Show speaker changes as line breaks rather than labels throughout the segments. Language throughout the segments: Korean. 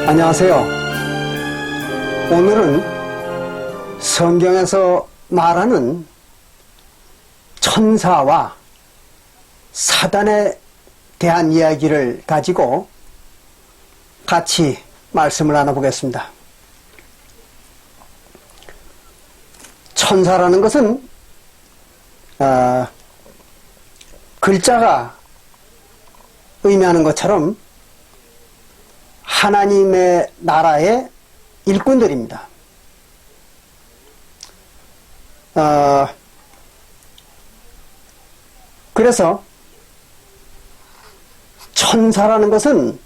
안녕하세요. 오늘은 성경에서 말하는 천사와 사단에 대한 이야기를 가지고 같이 말씀을 나눠보겠습니다. 천사라는 것은 글자가 의미하는 것처럼 하나님의 나라의 일꾼들입니다. 그래서 천사라는 것은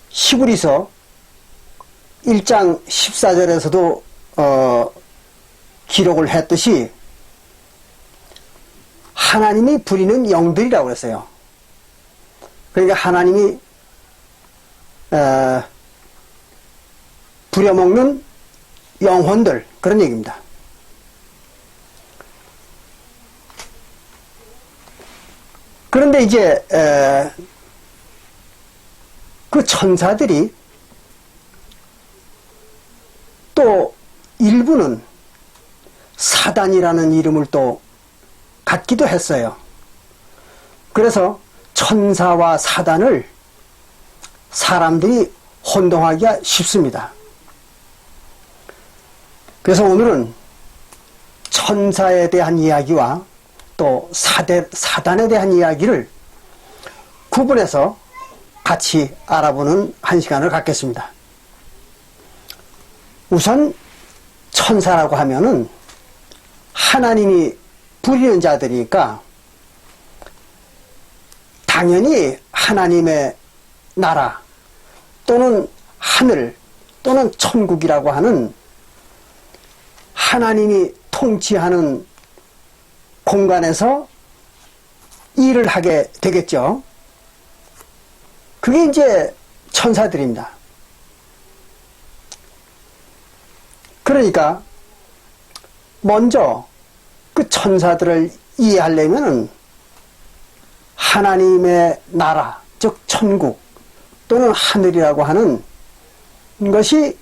히브리서 1장 14절에서도 기록을 했듯이 하나님이 부리는 영들이라고 했어요. 그러니까 하나님이 부려먹는 영혼들, 그런 얘기입니다. 그런데 이제 그 천사들이 또 일부는 사단이라는 이름을 또 갖기도 했어요. 그래서 천사와 사단을 사람들이 혼동하기가 쉽습니다. 그래서 오늘은 천사에 대한 이야기와 또 사단에 대한 이야기를 구분해서 같이 알아보는 한 시간을 갖겠습니다. 우선 천사라고 하면은 하나님이 부리는 자들이니까 당연히 하나님의 나라 또는 하늘 또는 천국이라고 하는 하나님이 통치하는 공간에서 일을 하게 되겠죠. 그게 이제 천사들입니다. 그러니까 먼저 그 천사들을 이해하려면 하나님의 나라, 즉 천국 또는 하늘이라고 하는 것이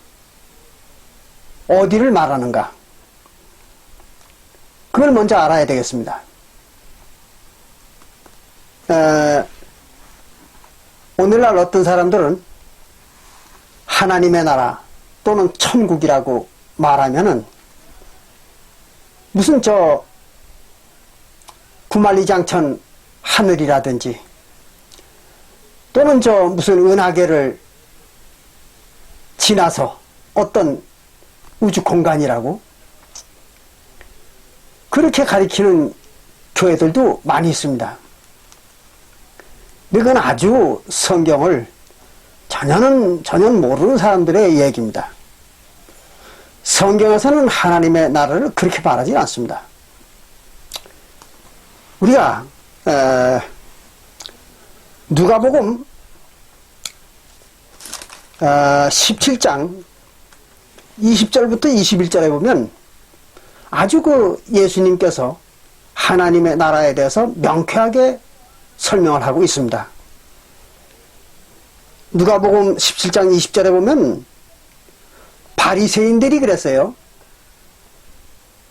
어디를 말하는가, 그걸 먼저 알아야 되겠습니다. 오늘날 어떤 사람들은 하나님의 나라 또는 천국이라고 말하면은 무슨 구만리장천 하늘이라든지 또는 무슨 은하계를 지나서 어떤 우주 공간이라고 그렇게 가리키는 교회들도 많이 있습니다. 이건 아주 성경을 전혀 모르는 사람들의 얘기입니다. 성경에서는 하나님의 나라를 그렇게 말하지 않습니다. 우리가 누가복음 17장 20절부터 21절에 보면 아주 예수님께서 하나님의 나라에 대해서 명쾌하게 설명을 하고 있습니다. 누가복음 17장 20절에 보면 바리새인들이 그랬어요.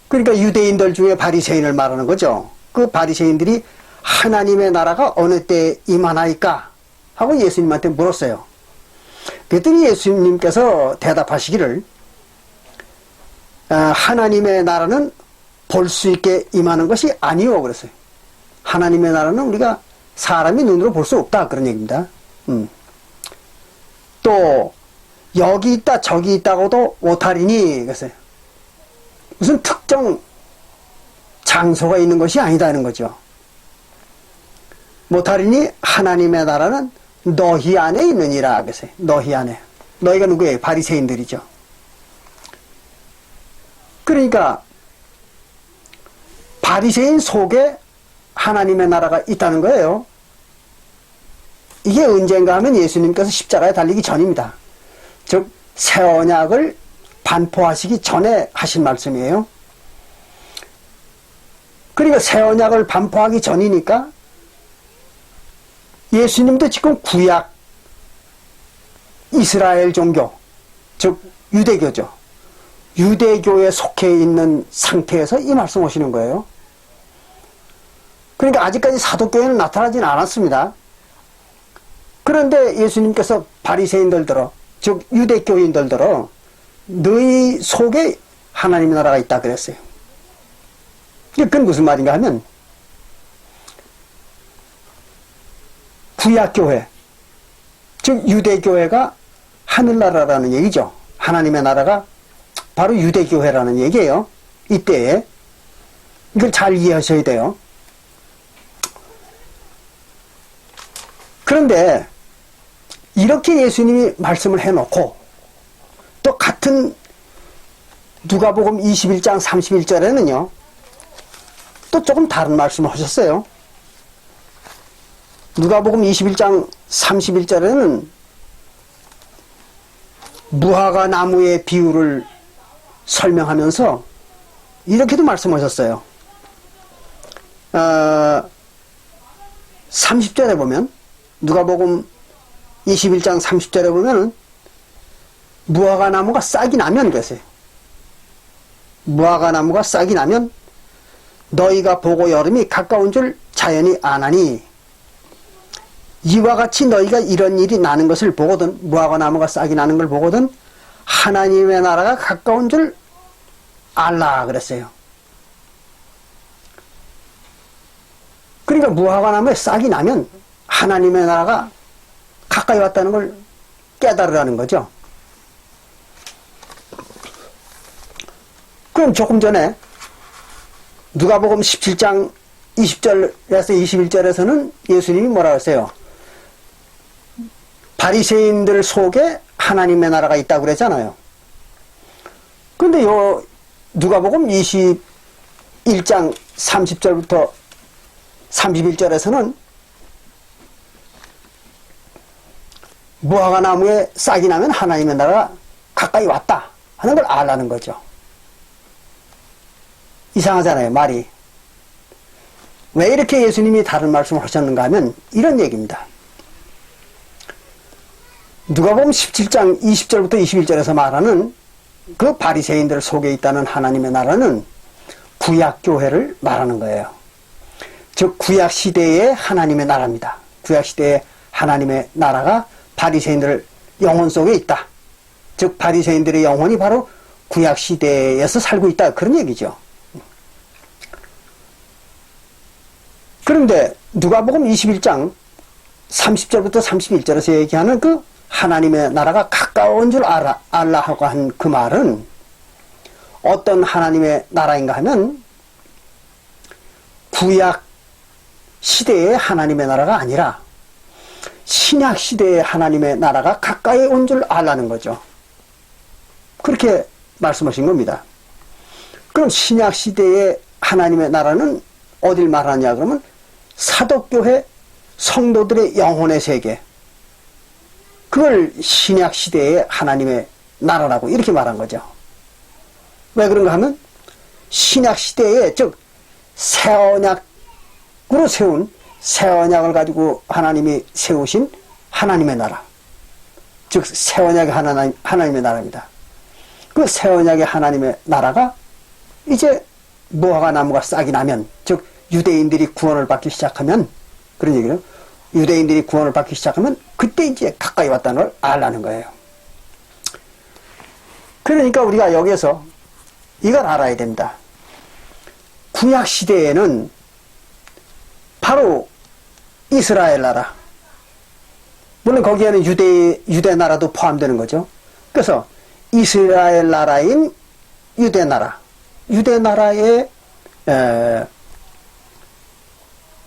그러니까 유대인들 중에 바리새인을 말하는 거죠. 그 바리새인들이 하나님의 나라가 어느 때 임하나이까 하고 예수님한테 물었어요. 그랬더니 예수님께서 대답하시기를 하나님의 나라는 볼 수 있게 임하는 것이 아니오 그랬어요. 하나님의 나라는 우리가 사람이 눈으로 볼 수 없다, 그런 얘기입니다. 또 여기 있다 저기 있다고도 못하리니 그랬어요. 무슨 특정 장소가 있는 것이 아니다는 거죠. 못하리니 하나님의 나라는 너희 안에 있느니라 그랬어요. 너희 안에. 너희가 누구예요? 바리새인들이죠. 그러니까 바리새인 속에 하나님의 나라가 있다는 거예요. 이게 언젠가 하면 예수님께서 십자가에 달리기 전입니다. 즉 새 언약을 반포하시기 전에 하신 말씀이에요. 그러니까 새 언약을 반포하기 전이니까 예수님도 지금 구약 이스라엘 종교, 즉 유대교죠. 유대교에 속해 있는 상태에서 이 말씀 하시는 거예요. 그러니까 아직까지 사도교회는 나타나지는 않았습니다. 그런데 예수님께서 바리새인들들어, 즉 유대교인들들어 너희 속에 하나님의 나라가 있다 그랬어요. 그건 무슨 말인가 하면 구약교회, 즉 유대교회가 하늘나라라는 얘기죠. 하나님의 나라가 바로 유대교회라는 얘기예요. 이때에. 이걸 잘 이해하셔야 돼요. 그런데 이렇게 예수님이 말씀을 해놓고 또 같은 누가복음 21장 31절에는요 또 조금 다른 말씀을 하셨어요. 누가복음 21장 31절에는 무화과 나무의 비유를 설명하면서 이렇게도 말씀하셨어요. 30절에 보면 누가복음 21장 30절에 보면은 무화과 나무가 싹이 나면 그랬어요. 무화과 나무가 싹이 나면 너희가 보고 여름이 가까운 줄 자연히 아나니 이와 같이 너희가 이런 일이 나는 것을 보거든, 무화과 나무가 싹이 나는 걸 보거든 하나님의 나라가 가까운 줄 알라 그랬어요. 그러니까 무화과 나무에 싹이 나면 하나님의 나라가 가까이 왔다는 걸 깨달으라는 거죠. 그럼 조금 전에 누가복음 17장 20절에서 21절에서는 예수님이 뭐라고 했어요? 바리새인들 속에 하나님의 나라가 있다고 그랬잖아요. 그런데 요 누가복음 21장 30절부터 31절에서는 무화과 나무에 싹이 나면 하나님의 나라가 가까이 왔다 하는 걸 알라는 거죠. 이상하잖아요, 말이. 왜 이렇게 예수님이 다른 말씀을 하셨는가 하면 이런 얘기입니다. 누가복음 17장 20절부터 21절에서 말하는 그 바리새인들 속에 있다는 하나님의 나라는 구약교회를 말하는 거예요. 즉 구약시대의 하나님의 나라입니다. 구약시대의 하나님의 나라가 바리새인들 영혼 속에 있다. 즉 바리새인들의 영혼이 바로 구약시대에서 살고 있다. 그런 얘기죠. 그런데 누가복음 21장 30절부터 31절에서 얘기하는 그 하나님의 나라가 가까운 줄 알라 하고 한 그 말은 어떤 하나님의 나라인가 하면 구약 시대의 하나님의 나라가 아니라 신약 시대의 하나님의 나라가 가까이 온 줄 알라는 거죠. 그렇게 말씀하신 겁니다. 그럼 신약 시대의 하나님의 나라는 어딜 말하냐 그러면 사도교회 성도들의 영혼의 세계, 그걸 신약 시대의 하나님의 나라라고 이렇게 말한 거죠. 왜 그런가 하면 신약 시대에 즉 새 언약으로 세운 새 언약을 가지고 하나님이 세우신 하나님의 나라, 즉 새 언약의 하나님의 나라입니다. 그 새 언약의 하나님의 나라가 이제 무화과 나무가 싹이 나면, 즉 유대인들이 구원을 받기 시작하면, 그런 얘기는 유대인들이 구원을 받기 시작하면 그때 이제 가까이 왔다는 걸 알라는 거예요. 그러니까 우리가 여기에서 이걸 알아야 됩니다. 구약 시대에는 바로 이스라엘 나라, 물론 거기에는 유대 나라도 포함되는 거죠. 그래서 이스라엘 나라인 유대 나라, 유대 나라의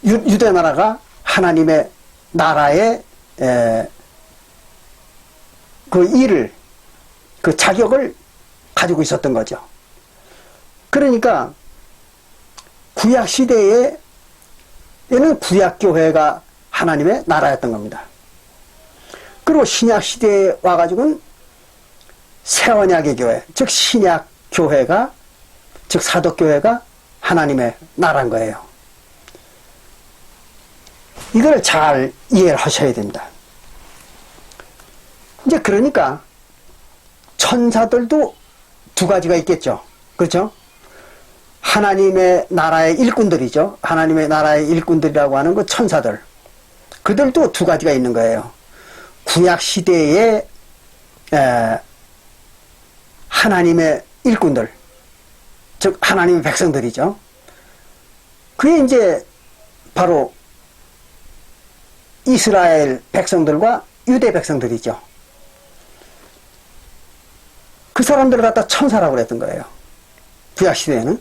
유대 나라가 하나님의 나라의 그 일을, 그 자격을 가지고 있었던 거죠. 그러니까 구약 시대에는 구약 교회가 하나님의 나라였던 겁니다. 그리고 신약 시대에 와가지고는 새 언약의 교회, 즉 신약 교회가, 즉 사도교회가 하나님의 나라인 거예요. 이걸 잘 이해를 하셔야 됩니다. 이제 그러니까 천사들도 두 가지가 있겠죠. 그렇죠? 하나님의 나라의 일꾼들이죠. 하나님의 나라의 일꾼들이라고 하는 그 천사들. 그들도 두 가지가 있는 거예요. 구약 시대에 하나님의 일꾼들, 즉 하나님의 백성들이죠. 그게 이제 바로 이스라엘 백성들과 유대 백성들이죠. 그 사람들을 갖다 천사라고 그랬던 거예요. 구약 시대에는.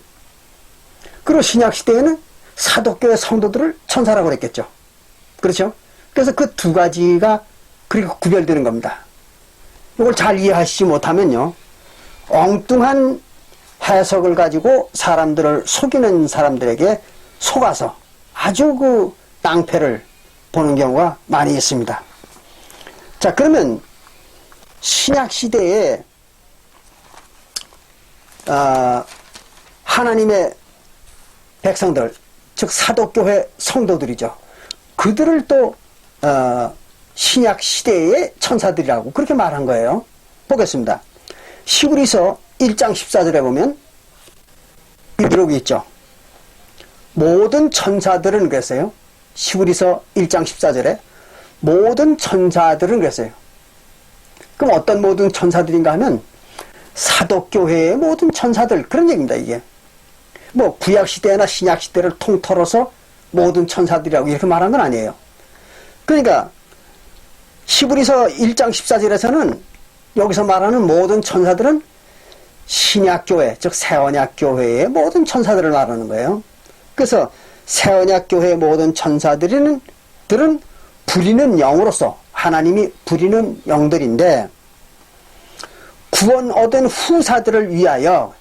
그리고 신약 시대에는 사도교회 성도들을 천사라고 그랬겠죠. 그렇죠? 그래서 그 두 가지가 그렇게 구별되는 겁니다. 이걸 잘 이해하시지 못하면요, 엉뚱한 해석을 가지고 사람들을 속이는 사람들에게 속아서 아주 그 낭패를 보는 경우가 많이 있습니다. 자, 그러면 신약 시대에 하나님의 백성들, 즉 사도교회 성도들이죠. 그들을 또 신약 시대의 천사들이라고 그렇게 말한 거예요. 보겠습니다. 히브리서 1장 14절에 보면 이 기록이 있죠. 모든 천사들은 그랬어요. 히브리서 1장 14절에 모든 천사들은 그랬어요. 그럼 어떤 모든 천사들인가 하면 사도교회의 모든 천사들, 그런 얘기입니다. 이게 뭐 구약시대나 신약시대를 통틀어서 모든 천사들이라고 이렇게 말한 건 아니에요. 그러니까 히브리서 1장 14절에서는 여기서 말하는 모든 천사들은 신약교회, 즉 새언약교회의 모든 천사들을 말하는 거예요. 그래서 새언약교회의 모든 천사들은 부리는 영으로서 하나님이 부리는 영들인데, 구원 얻은 후사들을 위하여,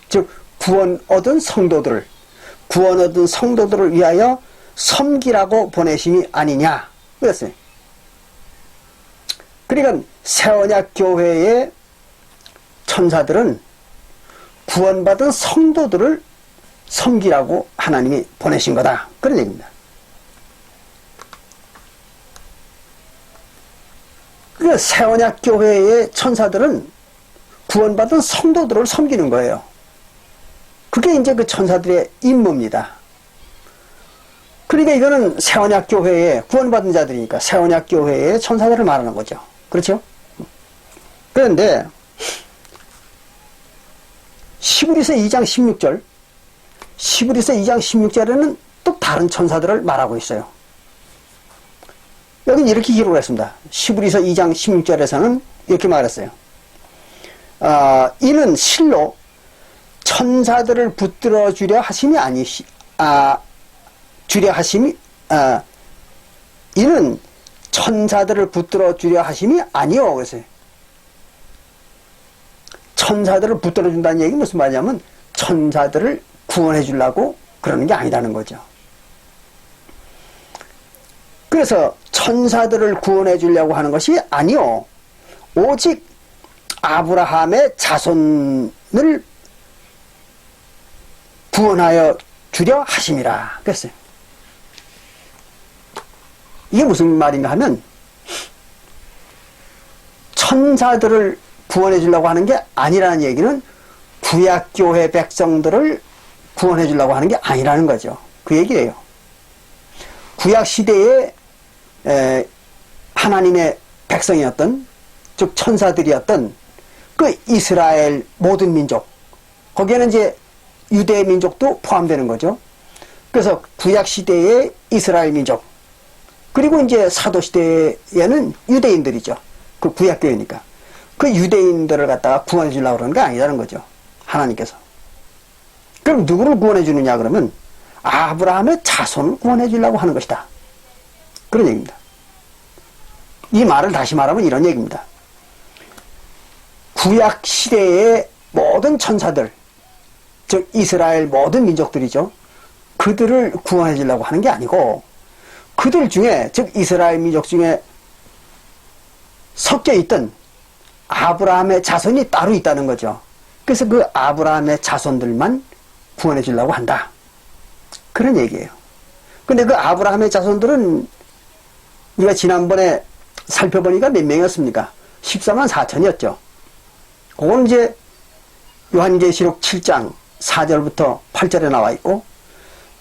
즉 구원 얻은 성도들을 위하여 섬기라고 보내심이 아니냐 그랬어요. 그러니까 새언약교회의 천사들은 구원받은 성도들을 섬기라고 하나님이 보내신 거다, 그런 얘기입니다. 그러니까 새언약교회의 천사들은 구원받은 성도들을 섬기는 거예요. 그게 이제 그 천사들의 임무입니다. 그러니까 이거는 새언약교회의 구원받은 자들이니까 새언약교회의 천사들을 말하는 거죠. 그렇죠? 그런데 히브리서 2장 16절에는 또 다른 천사들을 말하고 있어요. 여기는 이렇게 기록을 했습니다. 히브리서 2장 16절에서는 이렇게 말했어요. 이는 실로 천사들을 붙들어 주려 하심이 이는 천사들을 붙들어 주려 하심이 아니요. 그랬어요. 천사들을 붙들어 준다는 얘기 무슨 말이냐면 천사들을 구원해 주려고 그러는 게 아니라는 거죠. 그래서 천사들을 구원해 주려고 하는 것이 아니요, 오직 아브라함의 자손을 구원하여 주려 하심이라 그랬어요. 이게 무슨 말인가 하면 천사들을 구원해 주려고 하는 게 아니라는 얘기는 구약교회 백성들을 구원해 주려고 하는 게 아니라는 거죠. 그 얘기예요. 구약시대에 하나님의 백성이었던, 즉 천사들이었던 그 이스라엘 모든 민족, 거기에는 이제 유대 민족도 포함되는 거죠. 그래서 구약시대의 이스라엘 민족, 그리고 이제 사도시대에는 유대인들이죠. 그 구약교회니까. 그 유대인들을 갖다가 구원해 주려고 그러는 게 아니라는 거죠. 하나님께서. 그럼 누구를 구원해 주느냐 그러면 아브라함의 자손을 구원해 주려고 하는 것이다, 그런 얘기입니다. 이 말을 다시 말하면 이런 얘기입니다. 구약시대의 모든 천사들, 즉 이스라엘 모든 민족들이죠. 그들을 구원해 주려고 하는 게 아니고 그들 중에 즉 이스라엘 민족 중에 섞여 있던 아브라함의 자손이 따로 있다는 거죠. 그래서 그 아브라함의 자손들만 구원해 주려고 한다. 그런 얘기예요. 근데 그 아브라함의 자손들은 우리가 지난번에 살펴보니까 몇 명이었습니까? 14만 4천이었죠. 그건 이제 요한계시록 7장 4절부터 8절에 나와 있고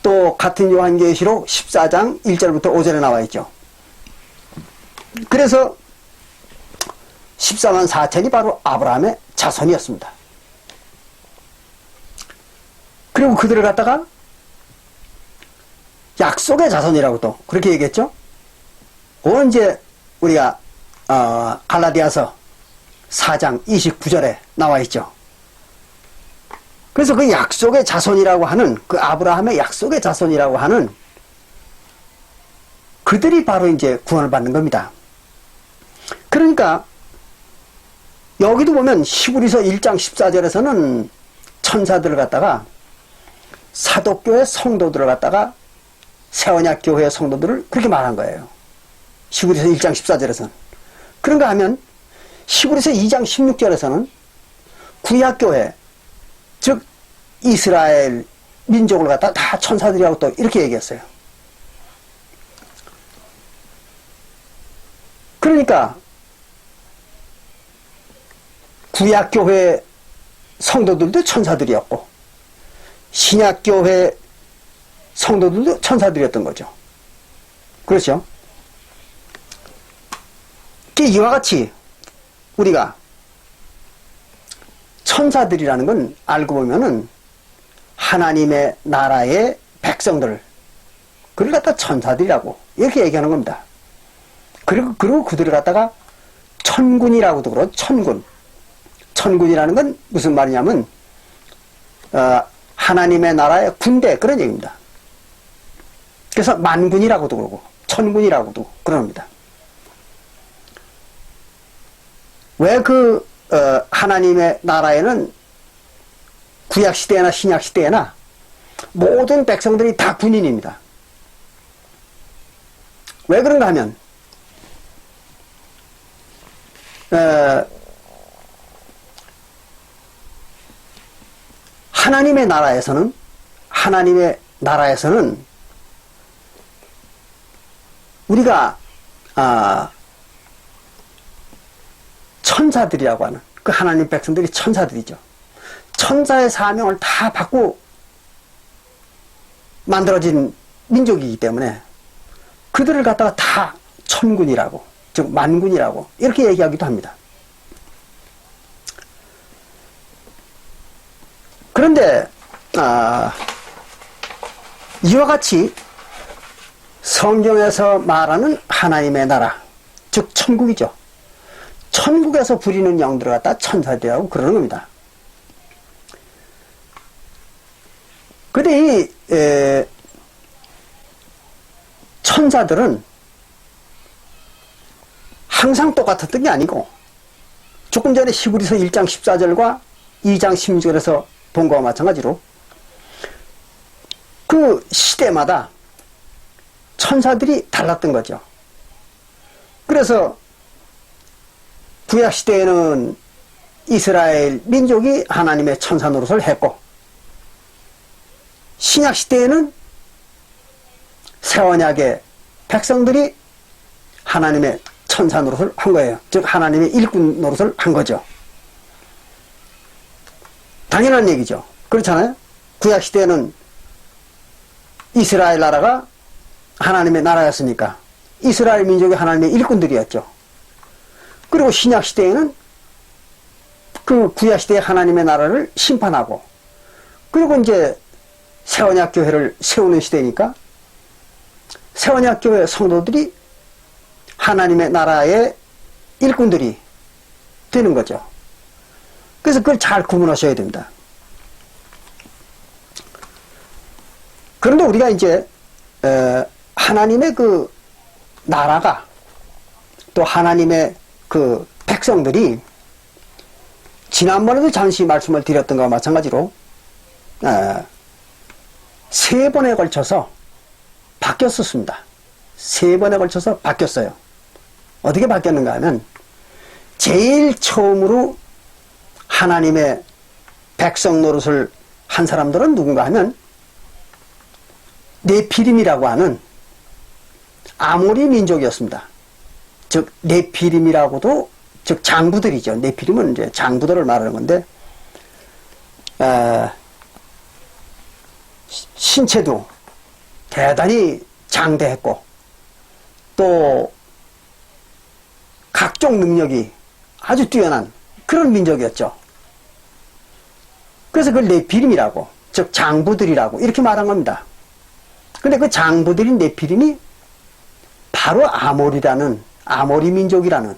또 같은 요한계시록 14장 1절부터 5절에 나와 있죠. 그래서 14만 4천이 바로 아브라함의 자손이었습니다. 그리고 그들을 갖다가 약속의 자손이라고 또 그렇게 얘기했죠. 그건 이제 우리가 갈라디아서 4장 29절에 나와 있죠. 그래서 그 약속의 자손이라고 하는 그 아브라함의 약속의 자손이라고 하는 그들이 바로 이제 구원을 받는 겁니다. 그러니까 여기도 보면 히브리서 1장 14절에서는 천사들을 갖다가 사도교회 성도들을 갖다가 새언약교회 성도들을 그렇게 말한 거예요. 히브리서 1장 14절에서는. 그런가 하면 히브리서 2장 16절에서는 구약교회 즉 이스라엘 민족을 갖다가 다 천사들이라고 또 이렇게 얘기했어요. 그러니까 구약교회 성도들도 천사들이었고 신약교회 성도들도 천사들이었던 거죠. 그렇죠? 이와 같이 우리가 천사들이라는 건 알고 보면은 하나님의 나라의 백성들 그를 갖다 천사들이라고 이렇게 얘기하는 겁니다. 그리고 그들을 갖다가 천군이라고도 그러고 천군이라는 건 무슨 말이냐면 하나님의 나라의 군대 그런 얘기입니다. 그래서 만군이라고도 그러고 천군이라고도 그럽니다. 왜 하나님의 나라에는 구약시대나 신약시대나 모든 백성들이 다 군인입니다. 왜 그런가 하면 하나님의 나라에서는 우리가 천사들이라고 하는 그 하나님 백성들이 천사들이죠. 천사의 사명을 다 받고 만들어진 민족이기 때문에 그들을 갖다가 다 천군이라고 즉 만군이라고 이렇게 얘기하기도 합니다. 그런데 이와 같이 성경에서 말하는 하나님의 나라 즉 천국이죠. 천국에서 부리는 영들을 갖다 천사들이라고 그러는 겁니다. 근데 이 천사들은 항상 똑같았던 게 아니고 조금 전에 히브리서 1장 14절과 2장 16절에서 본 거와 마찬가지로 그 시대마다 천사들이 달랐던 거죠. 그래서 구약시대에는 이스라엘 민족이 하나님의 천사 노릇을 했고 신약시대에는 새언약의 백성들이 하나님의 천사 노릇을 한 거예요. 즉 하나님의 일꾼 노릇을 한 거죠. 당연한 얘기죠. 그렇잖아요. 구약시대에는 이스라엘 나라가 하나님의 나라였으니까 이스라엘 민족이 하나님의 일꾼들이었죠. 그리고 신약시대에는 그 구약시대의 하나님의 나라를 심판하고 그리고 이제 새언약교회를 세우는 시대니까 새언약교회 성도들이 하나님의 나라의 일꾼들이 되는 거죠. 그래서 그걸 잘 구분하셔야 됩니다. 그런데 우리가 이제 하나님의 그 나라가 또 하나님의 그 백성들이 지난번에도 잠시 말씀을 드렸던 것과 마찬가지로 세 번에 걸쳐서 바뀌었었습니다. 세 번에 걸쳐서 바뀌었어요. 어떻게 바뀌었는가 하면 제일 처음으로 하나님의 백성 노릇을 한 사람들은 누군가 하면 네피림이라고 하는 아모리 민족이었습니다. 즉 네피림이라고도 즉 장부들이죠. 네피림은 이제 장부들을 말하는 건데 신체도 대단히 장대했고 또 각종 능력이 아주 뛰어난 그런 민족이었죠. 그래서 그걸 네피림이라고 즉 장부들이라고 이렇게 말한 겁니다. 근데 그 장부들인 네피림이 바로 아모리 민족이라는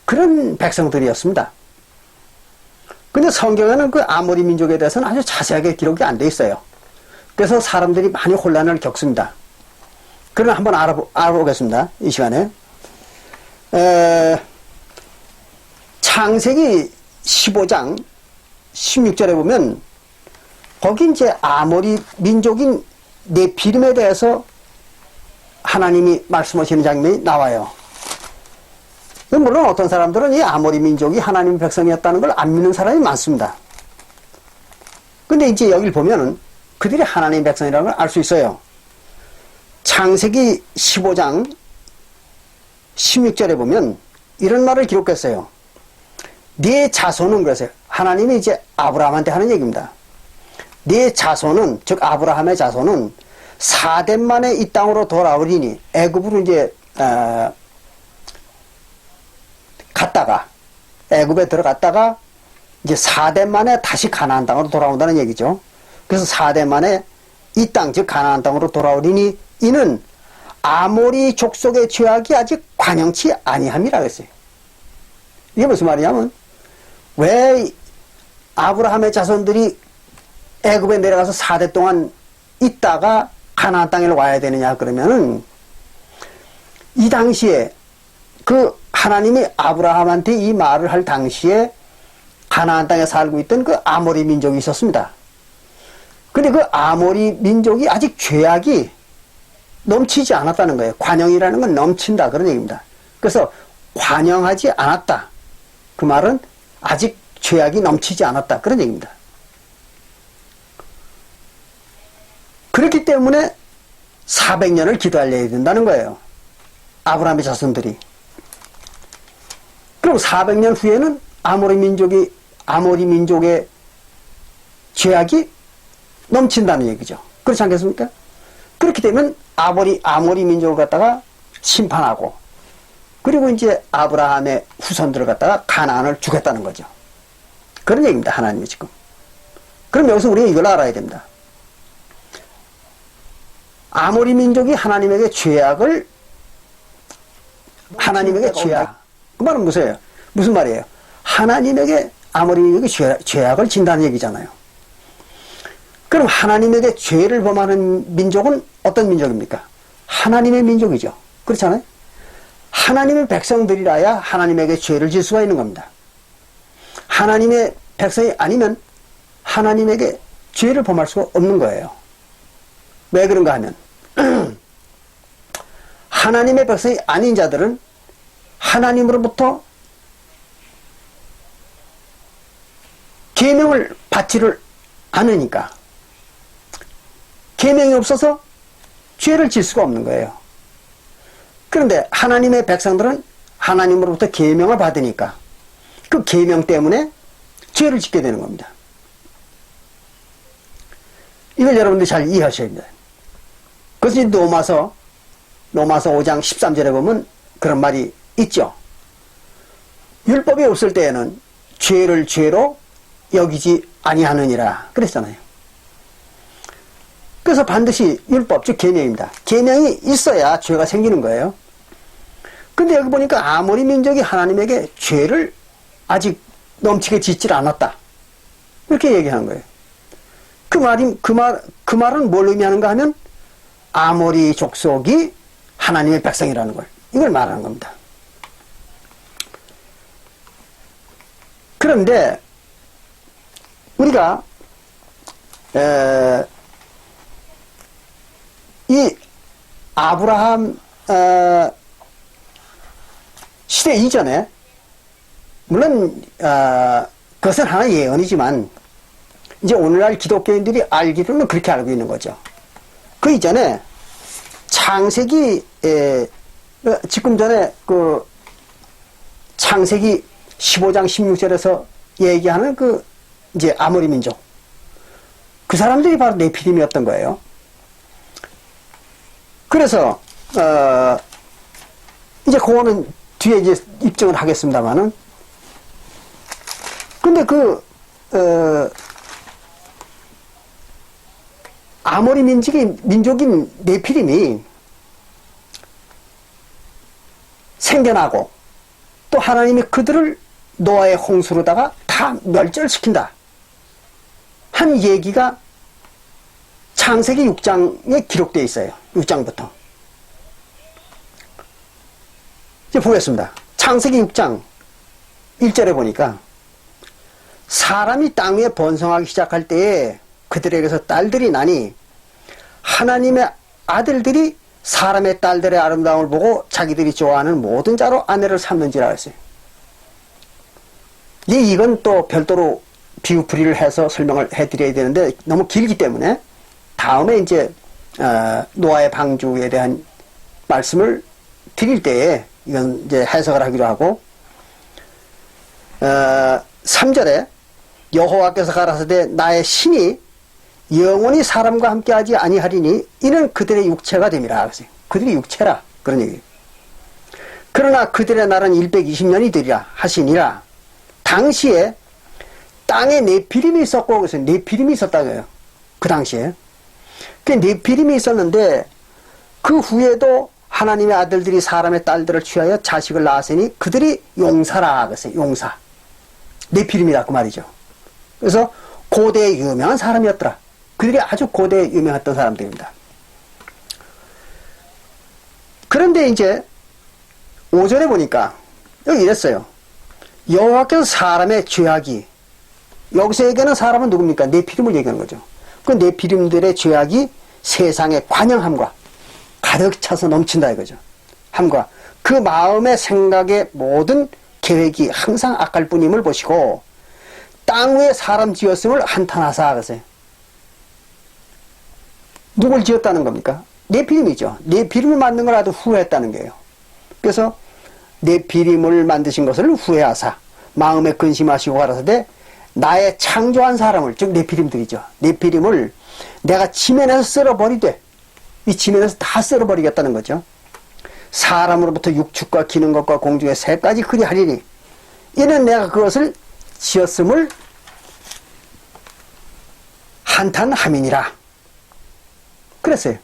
그런 백성들이었습니다. 근데 성경에는 그 아모리 민족에 대해서는 아주 자세하게 기록이 안 돼 있어요. 그래서 사람들이 많이 혼란을 겪습니다. 그러나 한번 알아보겠습니다. 이 시간에. 창세기 15장 16절에 보면 거기 이제 아모리 민족인 네피림에 대해서 하나님이 말씀하시는 장면이 나와요. 물론 어떤 사람들은 이 아모리 민족이 하나님의 백성이었다는 걸 안 믿는 사람이 많습니다. 근데 이제 여기를 보면은 그들이 하나님의 백성이라는 걸 알 수 있어요. 창세기 15장 16절에 보면 이런 말을 기록했어요. 네 자손은 그랬어요. 하나님이 이제 아브라함한테 하는 얘기입니다. 네 자손은 즉 아브라함의 자손은 4대 만에 이 땅으로 돌아오리니 애굽으로 이제 갔다가 애굽에 들어갔다가 이제 4대 만에 다시 가나안 땅으로 돌아온다는 얘기죠. 그래서 4대 만에 이 땅 즉 가나안 땅으로 돌아오리니 이는 아모리 족속의 죄악이 아직 관영치 아니함이라 그랬어요. 이게 무슨 말이냐면 왜 아브라함의 자손들이 애굽에 내려가서 4대 동안 있다가 가나안 땅에 와야 되느냐 그러면은 이 당시에 그 하나님이 아브라함한테 이 말을 할 당시에 가나안 땅에 살고 있던 그 아모리 민족이 있었습니다. 근데 그 아모리 민족이 아직 죄악이 넘치지 않았다는 거예요. 관영이라는 건 넘친다 그런 얘기입니다. 그래서 관영하지 않았다. 그 말은 아직 죄악이 넘치지 않았다 그런 얘기입니다. 그렇기 때문에 400년을 기다려야 된다는 거예요. 아브라함의 자손들이. 그럼 400년 후에는 아모리 민족의 죄악이 넘친다는 얘기죠. 그렇지 않겠습니까? 그렇게 되면 아모리 민족을 갖다가 심판하고 그리고 이제 아브라함의 후손들을 갖다가 가나안을 주겠다는 거죠. 그런 얘기입니다. 하나님이 지금. 그럼 여기서 우리가 이걸 알아야 됩니다. 아모리 민족이 하나님에게 죄악을 그 말은 무슨 말이에요? 하나님에게 아모리 민족이 죄악을 진다는 얘기잖아요. 그럼 하나님에게 죄를 범하는 민족은 어떤 민족입니까? 하나님의 민족이죠. 그렇잖아요? 하나님의 백성들이라야 하나님에게 죄를 질 수가 있는 겁니다. 하나님의 백성이 아니면 하나님에게 죄를 범할 수가 없는 거예요. 왜 그런가 하면 하나님의 백성이 아닌 자들은 하나님으로부터 계명을 받지를 않으니까 계명이 없어서 죄를 질 수가 없는 거예요. 그런데 하나님의 백성들은 하나님으로부터 계명을 받으니까 그 계명 때문에 죄를 짓게 되는 겁니다. 이걸 여러분들이 잘 이해하셔야 됩니다. 그것이 로마서 5장 13절에 보면 그런 말이 있죠. 율법이 없을 때에는 죄를 죄로 여기지 아니하느니라 그랬잖아요. 그래서 반드시 율법 즉 계명입니다. 계명이 있어야 죄가 생기는 거예요. 근데 여기 보니까 아모리 민족이 하나님에게 죄를 아직 넘치게 짓질 않았다 이렇게 얘기하는 거예요. 그 말은 뭘 의미하는가 하면 아모리 족속이 하나님의 백성이라는 걸 이걸 말하는 겁니다. 그런데 우리가 이 아브라함 시대 이전에 물론 그것은 하나의 예언이지만 이제 오늘날 기독교인들이 알기로는 그렇게 알고 있는 거죠. 그 이전에 창세기 지금 전에 그 창세기 15장 16절에서 얘기하는 그 이제 아모리 민족, 그 사람들이 바로 네피림이었던 거예요. 그래서 이제 그거는 뒤에 이제 입증을 하겠습니다만은, 근데 아모리 민족인 네피림이 생겨나고 또 하나님이 그들을 노아의 홍수로다가 다 멸절시킨다 한 얘기가 창세기 6장에 기록되어 있어요. 6장부터. 이제 보겠습니다. 창세기 6장 1절에 보니까 사람이 땅 위에 번성하기 시작할 때에 그들에게서 딸들이 나니 하나님의 아들들이 사람의 딸들의 아름다움을 보고 자기들이 좋아하는 모든 자로 아내를 삼는지라 했어요. 이건 또 별도로 비유풀이를 해서 설명을 해드려야 되는데 너무 길기 때문에 다음에 이제 노아의 방주에 대한 말씀을 드릴 때에 이건 이제 해석을 하기로 하고, 3절에 여호와께서 가라사대 나의 신이 영원히 사람과 함께하지 아니하리니 이는 그들의 육체가 됨이라. 그들의 육체라 그런 얘기예요. 그러나 그들의 날은 120년이 되리라 하시니라. 당시에 땅에 네피림이 있었고, 그래서 네피림이 있었다고요. 그 당시에. 그 네피림이 있었는데 그 후에도 하나님의 아들들이 사람의 딸들을 취하여 자식을 낳았으니 그들이 용사라. 그랬어요. 용사. 네피림이다 그 말이죠. 그래서 고대에 유명한 사람이었더라. 그들이 아주 고대에 유명했던 사람들입니다. 그런데 이제 5절에 보니까 여기 이랬어요. 여호와께서 사람의 죄악이, 여기서 얘기하는 사람은 누굽니까? 네피림을 얘기하는 거죠. 그 네피림들의 죄악이 세상의 관영함과 가득 차서 넘친다 이거죠. 함과 그 마음의 생각의 모든 계획이 항상 악할 뿐임을 보시고 땅 위에 사람 지었음을 한탄하사. 그랬어요. 누굴 지었다는 겁니까? 네피림이죠. 네피림을 만든 걸 아주 후회했다는 거예요. 그래서 네피림을 만드신 것을 후회하사 마음에 근심하시고 가라사대 나의 창조한 사람을, 즉 네피림들이죠. 네피림을 내가 지면에서 쓸어버리되, 이 지면에서 다 쓸어버리겠다는 거죠. 사람으로부터 육축과 기는 것과 공중의 새까지 그리하리니 이는 내가 그것을 지었음을 한탄함이니라 그랬어요.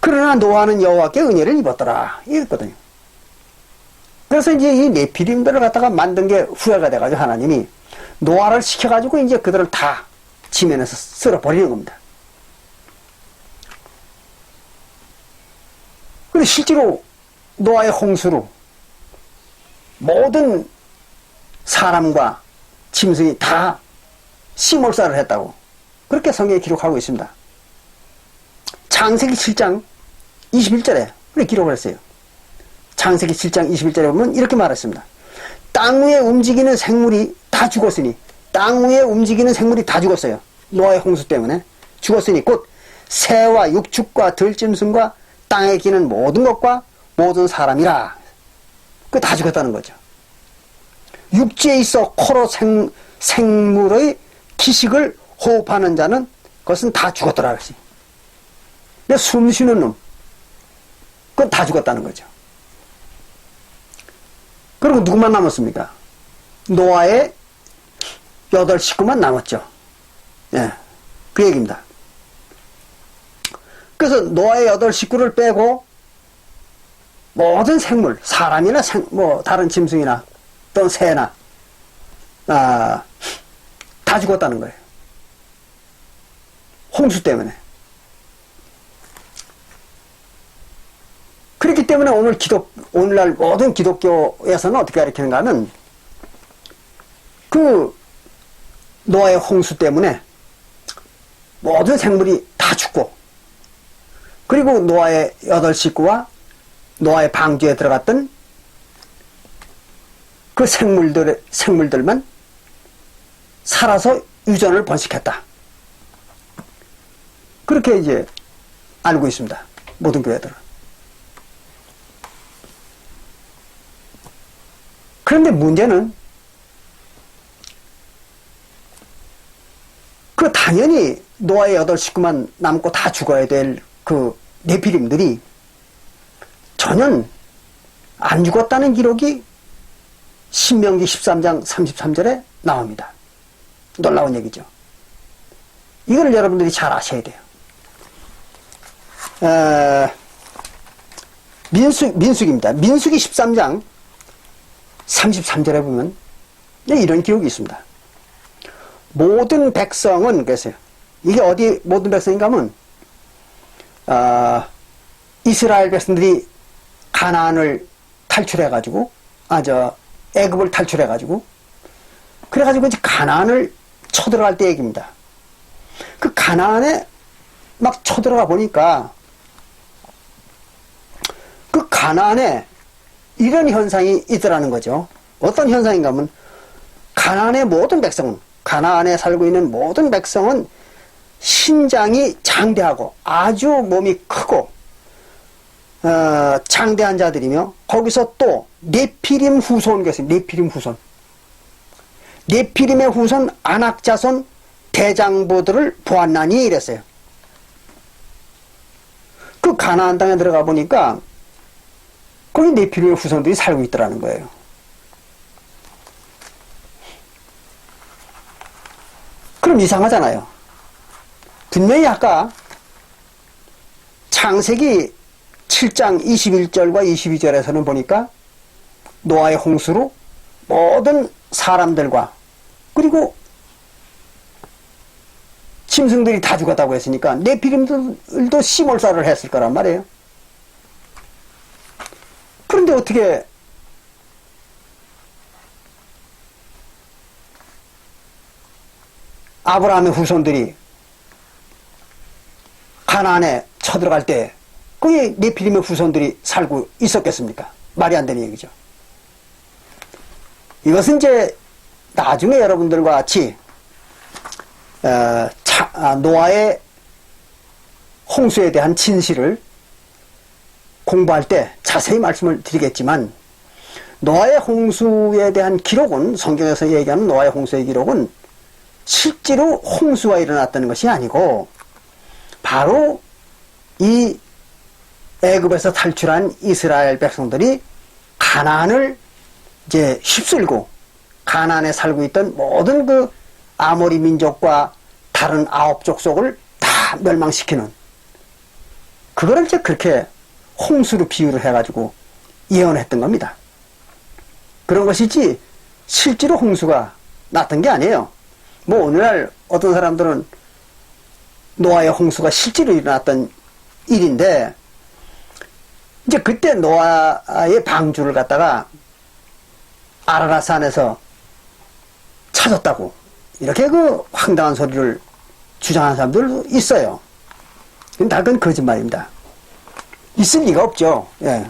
그러나 노아는 여호와께 은혜를 입었더라 이랬거든요. 그래서 이제 이 네피림들을 갖다가 만든 게 후회가 돼가지고 하나님이 노아를 시켜가지고 이제 그들을 다 지면에서 쓸어버리는 겁니다. 근데 실제로 노아의 홍수로 모든 사람과 짐승이 다 시몰살을 했다고 그렇게 성경에 기록하고 있습니다. 창세기 7장 21절에 그렇게 기록을 했어요. 창세기 7장 21절에 보면 이렇게 말했습니다. 땅 위에 움직이는 생물이 다 죽었으니, 땅 위에 움직이는 생물이 다 죽었어요. 노아의 홍수 때문에 죽었으니 곧 새와 육축과 들짐승과 땅에 기는 모든 것과 모든 사람이라. 그 다 죽었다는 거죠. 육지에 있어 코로 생물의 기식을 호흡하는 자는 그것은 다 죽었더라. 근데 숨 쉬는 놈, 그건 다 죽었다는 거죠. 그리고 누구만 남았습니까? 노아의 8 식구만 남았죠. 예, 그 얘기입니다. 그래서 노아의 8 식구를 빼고 모든 생물, 사람이나 다른 짐승이나 또는 새나 다 죽었다는 거예요. 홍수 때문에. 그렇기 때문에 오늘날 모든 기독교에서는 어떻게 가르치는가 하면 그 노아의 홍수 때문에 모든 생물이 다 죽고, 그리고 노아의 8식구와 노아의 방주에 들어갔던 그 생물들만 살아서 유전을 번식했다. 그렇게 이제 알고 있습니다. 모든 교회들은. 그런데 문제는 그 당연히 노아의 8식구만 남고 다 죽어야 될 그 네피림들이 전혀 안 죽었다는 기록이 신명기 13장 33절에 나옵니다. 놀라운 얘기죠. 이걸 여러분들이 잘 아셔야 돼요. 민수기입니다. 민수기 13장 33절에 보면 이런 기록이 있습니다. 모든 백성은, 그랬어요. 이게 어디 모든 백성인가 하면, 이스라엘 백성들이 가나안을 탈출해가지고, 애굽을 탈출해가지고, 그래가지고 이제 가나안을 쳐들어갈 때 얘기입니다. 그 가나안에 막 쳐들어가 보니까, 그 가나안에 이런 현상이 있더라는 거죠. 어떤 현상인가 하면, 가나안의 모든 백성은, 가나안에 살고 있는 모든 백성은 신장이 장대하고 아주 몸이 크고 장대한 자들이며, 거기서 또 네피림 후손, 네피림 후손, 네피림의 후손 아낙자손 대장부들을 보았나니 이랬어요. 그 가나안 땅에 들어가 보니까 거기 네피림의 후손들이 살고 있더라는 거예요. 그럼 이상하잖아요. 분명히 아까 창세기 7장 21절과 22절에서는 보니까 노아의 홍수로 모든 사람들과 그리고 짐승들이 다 죽었다고 했으니까 네피림들도 시몰살을 했을 거란 말이에요. 그런데 어떻게 아브라함의 후손들이 가나안에 쳐들어갈 때 거기 네피림의 후손들이 살고 있었겠습니까? 말이 안 되는 얘기죠. 이것은 이제 나중에 여러분들과 같이 노아의 홍수에 대한 진실을 공부할 때 자세히 말씀을 드리겠지만, 노아의 홍수에 대한 기록은, 성경에서 얘기하는 노아의 홍수의 기록은 실제로 홍수가 일어났다는 것이 아니고, 바로 이 애굽에서 탈출한 이스라엘 백성들이 가나안을 이제 휩쓸고 가나안에 살고 있던 모든 그 아모리 민족과 다른 9족속을 다 멸망시키는, 그거를 이제 그렇게 홍수로 비유를 해가지고 예언했던 겁니다. 그런 것이지 실제로 홍수가 났던 게 아니에요. 뭐 오늘날 어떤 사람들은 노아의 홍수가 실제로 일어났던 일인데, 이제 그때 노아의 방주를 갖다가 아라라산에서 찾았다고 이렇게 그 황당한 소리를 주장하는 사람들도 있어요. 근데 다 그건 거짓말입니다. 있을 리가 없죠. 예.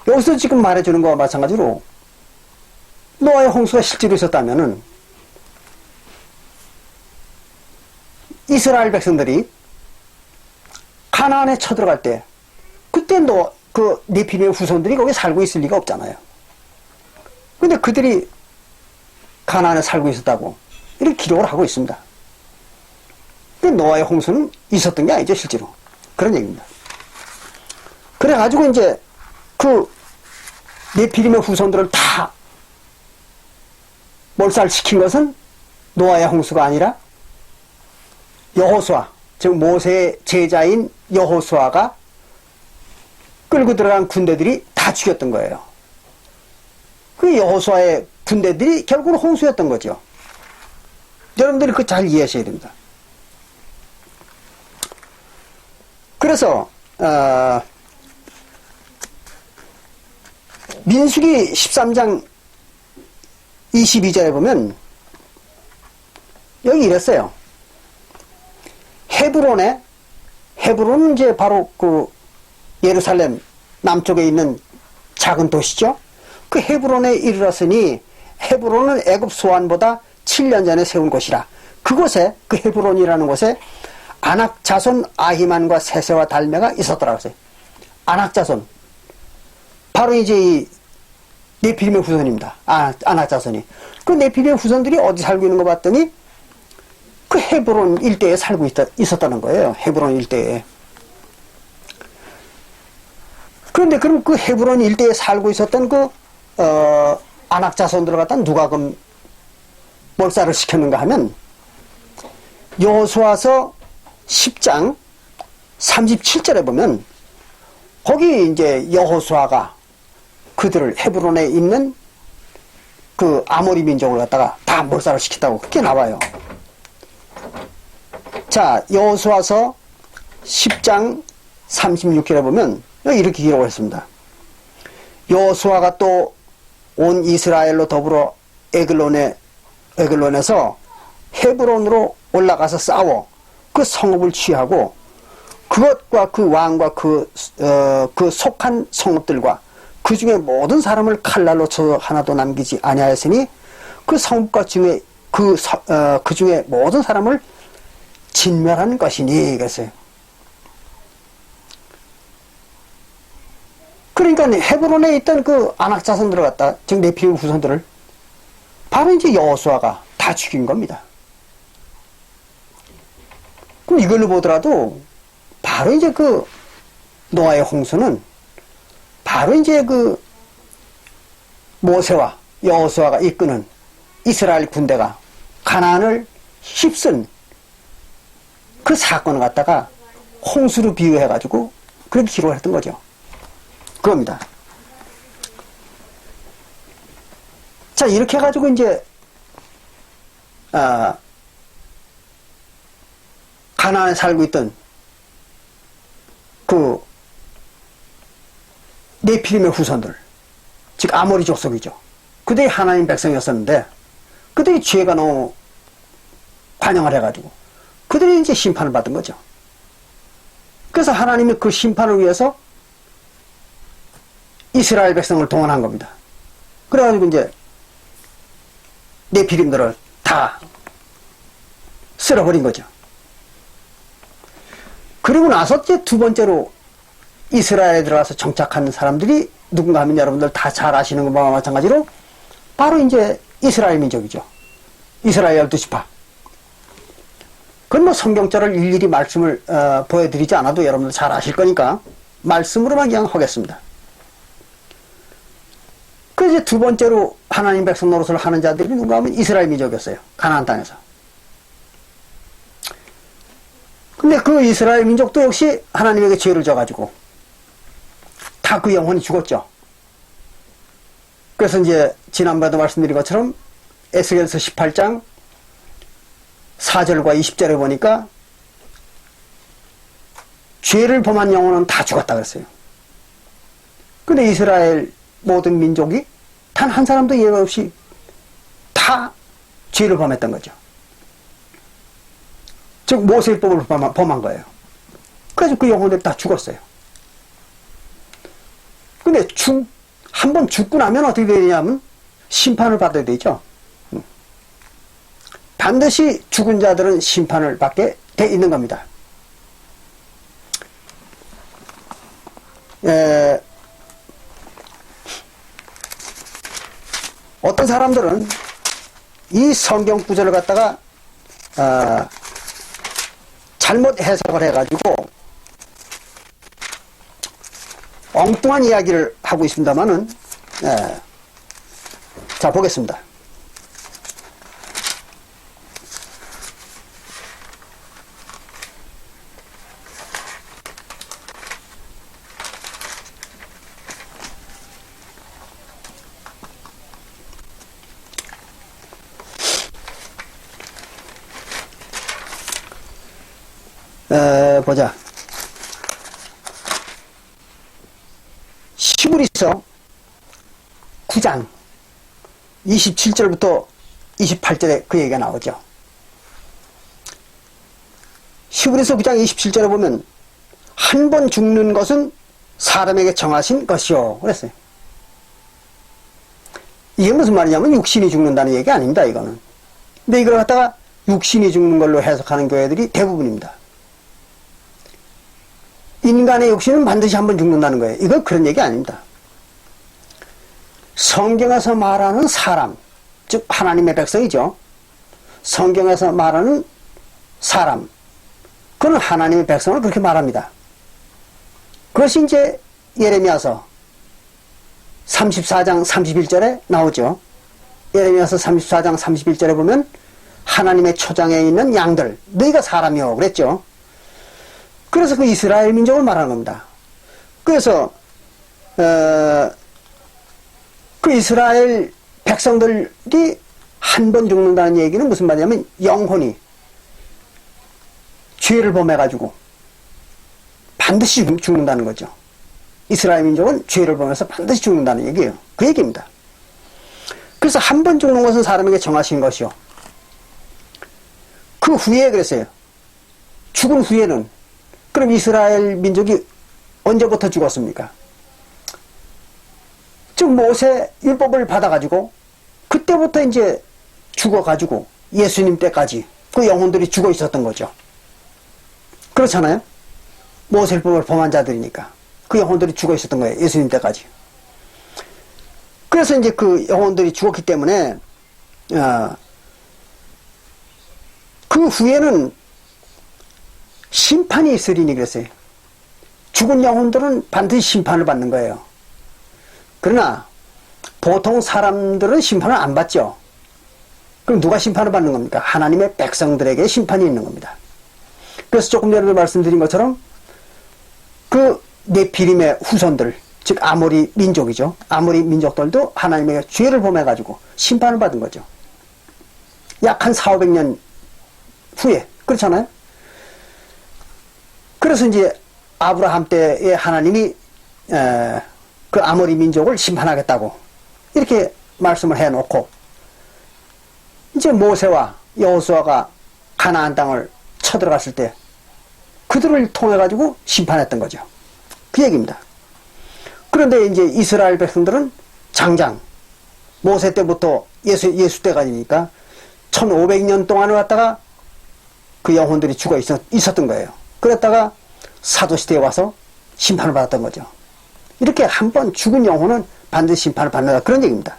여기서 지금 말해주는 거와 마찬가지로 노아의 홍수가 실제로 있었다면은 이스라엘 백성들이 가나안에 쳐들어갈 때 그때 그 네피림의 후손들이 거기 살고 있을 리가 없잖아요. 근데 그들이 가나안에 살고 있었다고 이렇게 기록을 하고 있습니다. 근데 노아의 홍수는 있었던 게 아니죠, 실제로. 그런 얘기입니다. 그래가지고 이제 그 네피림의 후손들을 다 몰살시킨 것은 노아의 홍수가 아니라 여호수아, 즉 모세의 제자인 여호수아가 끌고 들어간 군대들이 다 죽였던 거예요. 그 여호수아의 군대들이 결국은 홍수였던 거죠. 여러분들이 그거 잘 이해하셔야 됩니다. 그래서 민수기 13장 22절에 보면 여기 이랬어요. 헤브론은 이제 바로 그 예루살렘 남쪽에 있는 작은 도시죠. 그 헤브론에 이르렀으니 헤브론은 애굽 소안보다 7년 전에 세운 곳이라. 그곳에 그 헤브론이라는 곳에 아낙 자손 아히만과 세세와 달메가 있었더라고 했어요. 아낙 자손 바로 이제 이 네피림의 후손입니다. 아낙 자손이. 그 네피림의 후손들이 어디 살고 있는 거 봤더니 그 헤브론 일대에 살고 있었다는 거예요. 헤브론 일대에. 그런데 그럼 그 헤브론 일대에 살고 있었던 그 아낙 자손들을 갖다 누가 그럼 몰살을 시켰는가 하면 여호수아서 10장 37절에 보면 거기 이제 여호수아가 그들을 헤브론에 있는 그 아모리 민족을 갖다가 다 몰살을 시켰다고 그렇게 나와요. 자, 여호수아서 10장 36절에 보면 이렇게 기록을 했습니다. 여호수아가 또 온 이스라엘로 더불어 에글론에서 헤브론으로 올라가서 싸워 그 성읍을 취하고 그것과 그 왕과 그 속한 성읍들과 그 중에 모든 사람을 칼날로 쳐 하나도 남기지 아니하였으니 그 성읍과 중에 그 중에 모든 사람을 진멸하는 것이니 그랬어요. 그러니까 헤브론에 있던 그 아낙 자손들을 갖다 즉 네피림 후손들을 바로 이제 여호수아가 다 죽인 겁니다. 그럼 이걸로 보더라도 바로 이제 그 노아의 홍수는 바로 이제 그 모세와 여호수아가 이끄는 이스라엘 군대가 가나안을 휩쓴 그 사건을 갖다가 홍수로 비유해가지고 그렇게 기록을 했던 거죠. 그겁니다. 자, 이렇게 해가지고 이제 가나안에 살고 있던 그 네피림의 후손들, 즉 아모리 족속이죠. 그들이 하나님 백성이었었는데 그들이 죄가 너무 관영을 해가지고 그들이 이제 심판을 받은 거죠. 그래서 하나님이 그 심판을 위해서 이스라엘 백성을 동원한 겁니다. 그래가지고 이제 네피림들을 다 쓸어버린 거죠. 그리고 나서 이제 두 번째로 이스라엘에 들어가서 정착한 사람들이 누군가 하면 여러분들 다 잘 아시는 것과 마찬가지로 바로 이제 이스라엘 민족이죠. 이스라엘 12지파. 그건 뭐 성경절을 일일이 말씀을 보여드리지 않아도 여러분들 잘 아실 거니까 말씀으로만 그냥 하겠습니다. 그 이제 두 번째로 하나님 백성 노릇을 하는 자들이 누군가 하면 이스라엘 민족이었어요. 가나안 땅에서. 근데 그 이스라엘 민족도 역시 하나님에게 죄를 져가지고 다 그 영혼이 죽었죠. 그래서 이제 지난번에도 말씀드린 것처럼 에스겔서 18장 4절과 20절에 보니까 죄를 범한 영혼은 다 죽었다 그랬어요. 근데 이스라엘 모든 민족이 단 한 사람도 예외 없이 다 죄를 범했던 거죠. 즉 모세율법을 범한 거예요. 그래서 그 영혼들이 다 죽었어요. 근데 한 번 죽고 나면 어떻게 되냐면 심판을 받아야 되죠. 반드시 죽은 자들은 심판을 받게 돼 있는 겁니다. 어떤 사람들은 이 성경 구절을 갖다가 잘못 해석을 해가지고 엉뚱한 이야기를 하고 있습니다만은 자 보겠습니다. 보자. 시브리서 9장 27절부터 28절에 그 얘기가 나오죠. 히브리서 9장 27절에 보면 한 번 죽는 것은 사람에게 정하신 것이요 그랬어요. 이게 무슨 말이냐면 육신이 죽는다는 얘기 아닙니다. 이거는. 근데 이걸 갖다가 육신이 죽는 걸로 해석하는 교회들이 대부분입니다. 인간의 육신은 반드시 한 번 죽는다는 거예요. 이건 그런 얘기 아닙니다. 성경에서 말하는 사람, 즉 하나님의 백성이죠. 성경에서 말하는 사람, 그건 하나님의 백성을 그렇게 말합니다. 그것이 이제 예레미야서 34장 31절에 나오죠. 예레미야서 34장 31절에 보면 하나님의 초장에 있는 양들, 너희가 사람이요 그랬죠. 그래서 그 이스라엘 민족을 말하는 겁니다. 그래서 그 이스라엘 백성들이 한 번 죽는다는 얘기는 무슨 말이냐면 영혼이 죄를 범해가지고 반드시 죽는다는 거죠. 이스라엘 민족은 죄를 범해서 반드시 죽는다는 얘기예요. 그 얘기입니다. 그래서 한 번 죽는 것은 사람에게 정하신 것이요. 그 후에 그랬어요. 죽은 후에는 그럼 이스라엘 민족이 언제부터 죽었습니까? 즉 모세 율법을 받아가지고 그때부터 이제 죽어가지고 예수님 때까지 그 영혼들이 죽어 있었던 거죠. 그렇잖아요. 모세 율법을 범한 자들이니까 그 영혼들이 죽어 있었던 거예요. 예수님 때까지. 그래서 이제 그 영혼들이 죽었기 때문에 그 후에는 심판이 있으리니 그랬어요. 죽은 영혼들은 반드시 심판을 받는 거예요. 그러나 보통 사람들은 심판을 안 받죠. 그럼 누가 심판을 받는 겁니까? 하나님의 백성들에게 심판이 있는 겁니다. 그래서 조금 전에 말씀드린 것처럼 그 네피림의 후손들, 즉 아모리 민족이죠. 아모리 민족들도 하나님의 죄를 범해가지고 심판을 받은 거죠. 약 한 400~500년 후에. 그렇잖아요. 그래서 이제 아브라함 때에 하나님이 그 아모리 민족을 심판하겠다고 이렇게 말씀을 해놓고 이제 모세와 여호수아가 가나안 땅을 쳐들어갔을 때 그들을 통해 가지고 심판했던 거죠. 그 얘기입니다. 그런데 이제 이스라엘 백성들은 장장 모세 때부터 예수 때까지니까 1500년 동안을 갖다가 그 영혼들이 죽어 있었던 거예요. 그랬다가 사도시대에 와서 심판을 받았던 거죠. 이렇게 한 번 죽은 영혼은 반드시 심판을 받는다. 그런 얘기입니다.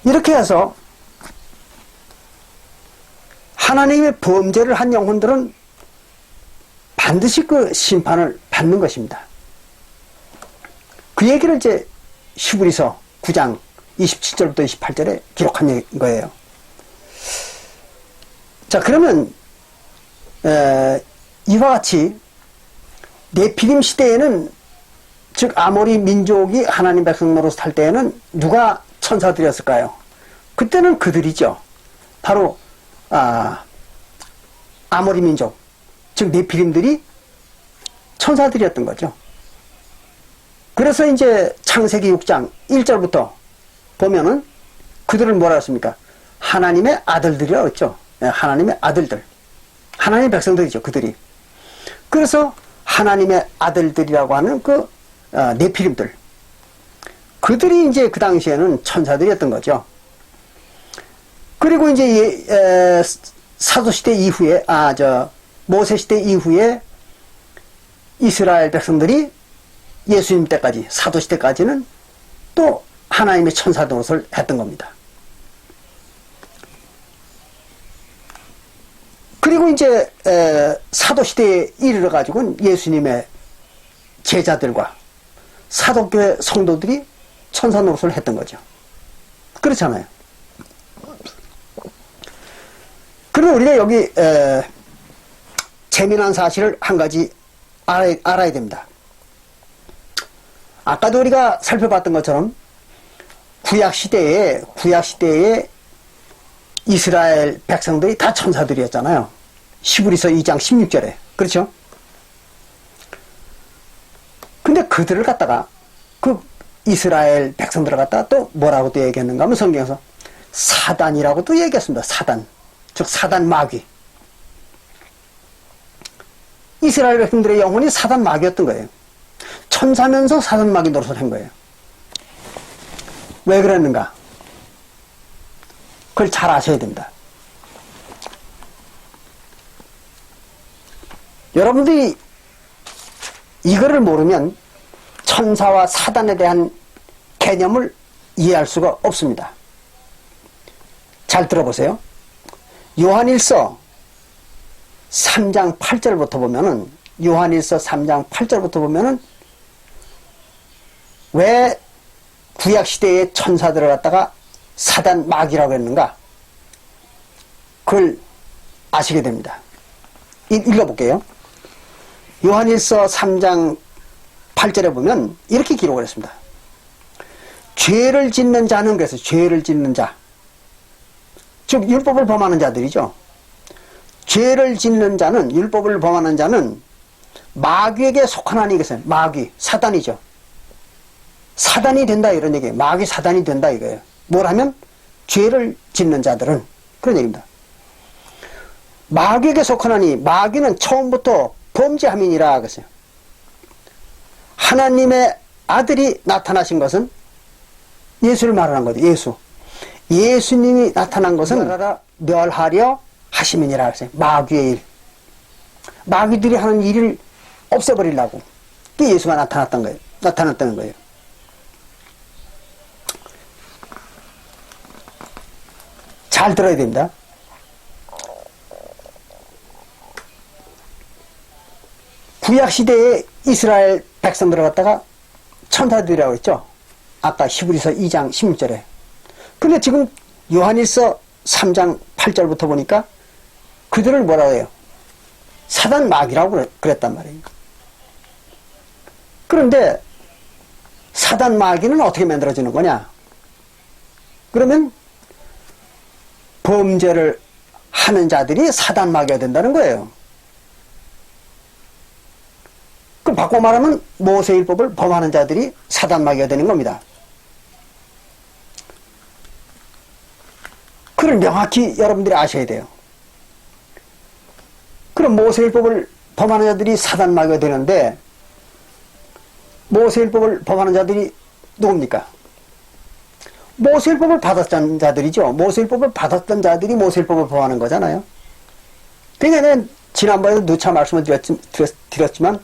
이렇게 해서 하나님의 범죄를 한 영혼들은 반드시 그 심판을 받는 것입니다. 그 얘기를 이제 히브리서 9장 27절부터 28절에 기록한 거예요. 자, 그러면 이와 같이 네피림 시대에는 즉 아모리 민족이 하나님 백성 노릇을 할 때에는 누가 천사들이었을까요? 그때는 그들이죠. 바로 아모리 민족, 즉 네피림들이 천사들이었던 거죠. 그래서 이제 창세기 6장 1절부터 보면은 그들을 뭐라 했습니까? 하나님의 아들들이라고 했죠. 하나님의 아들들. 하나님의 백성들이죠. 그들이. 그래서 하나님의 아들들이라고 하는 그 네피림들. 그들이 이제 그 당시에는 천사들이었던 거죠. 그리고 이제 사도시대 이후에 모세시대 이후에 이스라엘 백성들이 예수님 때까지 사도시대까지는 또 하나님의 천사 노릇을 했던 겁니다. 그리고 이제 사도시대에 이르러 가지고는 예수님의 제자들과 사도교회 성도들이 천사 노릇을 했던 거죠. 그렇잖아요. 그러면 우리가 여기 재미난 사실을 한 가지 알아야 됩니다. 아까도 우리가 살펴봤던 것처럼 구약시대에 이스라엘 백성들이 다 천사들이었잖아요. 히브리서 2장 16절에. 그렇죠? 근데 그들을 갖다가 그 이스라엘 백성들을 갖다가 또 뭐라고 또 얘기했는가 하면 성경에서 사단이라고도 얘기했습니다. 사단. 즉 사단 마귀. 이스라엘 백성들의 영혼이 사단 마귀였던 거예요. 천사면서 사단 마귀 노릇을 한 거예요. 왜 그랬는가? 그걸 잘 아셔야 됩니다. 여러분들이 이거를 모르면 천사와 사단에 대한 개념을 이해할 수가 없습니다. 잘 들어보세요. 요한일서 3장 8절부터 보면은, 요한일서 3장 8절부터 보면은 왜 구약시대의 천사들을 갖다가 사단 마귀라고 했는가? 그걸 아시게 됩니다. 읽어볼게요. 요한일서 3장 8절에 보면 이렇게 기록을 했습니다. 죄를 짓는 자는, 그래서 죄를 짓는 자, 즉 율법을 범하는 자들이죠. 죄를 짓는 자는, 율법을 범하는 자는 마귀에게 속하나니, 이것은 마귀, 사단이죠. 사단이 된다 이런 얘기예요. 마귀 사단이 된다 이거예요. 뭘 하면? 죄를 짓는 자들은, 그런 얘기입니다. 마귀에게 속하나니, 마귀는 처음부터 범죄함이니라 그랬어요. 하나님의 아들이 나타나신 것은 예수를 말하는 거죠. 예수. 예수님이 나타난 것은 멸하려 하심이니라 그랬어요. 마귀의 일. 마귀들이 하는 일을 없애버리려고. 그게 예수가 나타났다는 거예요. 잘 들어야 됩니다. 구약시대의 이스라엘 백성들을 갖다가 천사들이라고 했죠. 아까 히브리서 2장 16절에. 근데 지금 요한일서 3장 8절부터 보니까 그들을 뭐라고 해요? 사단 마귀라고 그랬단 말이에요. 그런데 사단 마귀는 어떻게 만들어지는 거냐? 그러면 범죄를 하는 자들이 사단 마귀가 된다는 거예요. 그럼 바꿔 말하면 모세율법을 범하는 자들이 사단 마귀가 되는 겁니다. 그걸 명확히 여러분들이 아셔야 돼요. 그럼 모세율법을 범하는 자들이 사단 마귀가 되는데, 모세율법을 범하는 자들이 누굽니까? 모세율법을 받았던 자들이죠. 모세율법을 받았던 자들이 모세율법을 범하는 거잖아요. 그러니까 지난번에도 누차 말씀을 드렸지만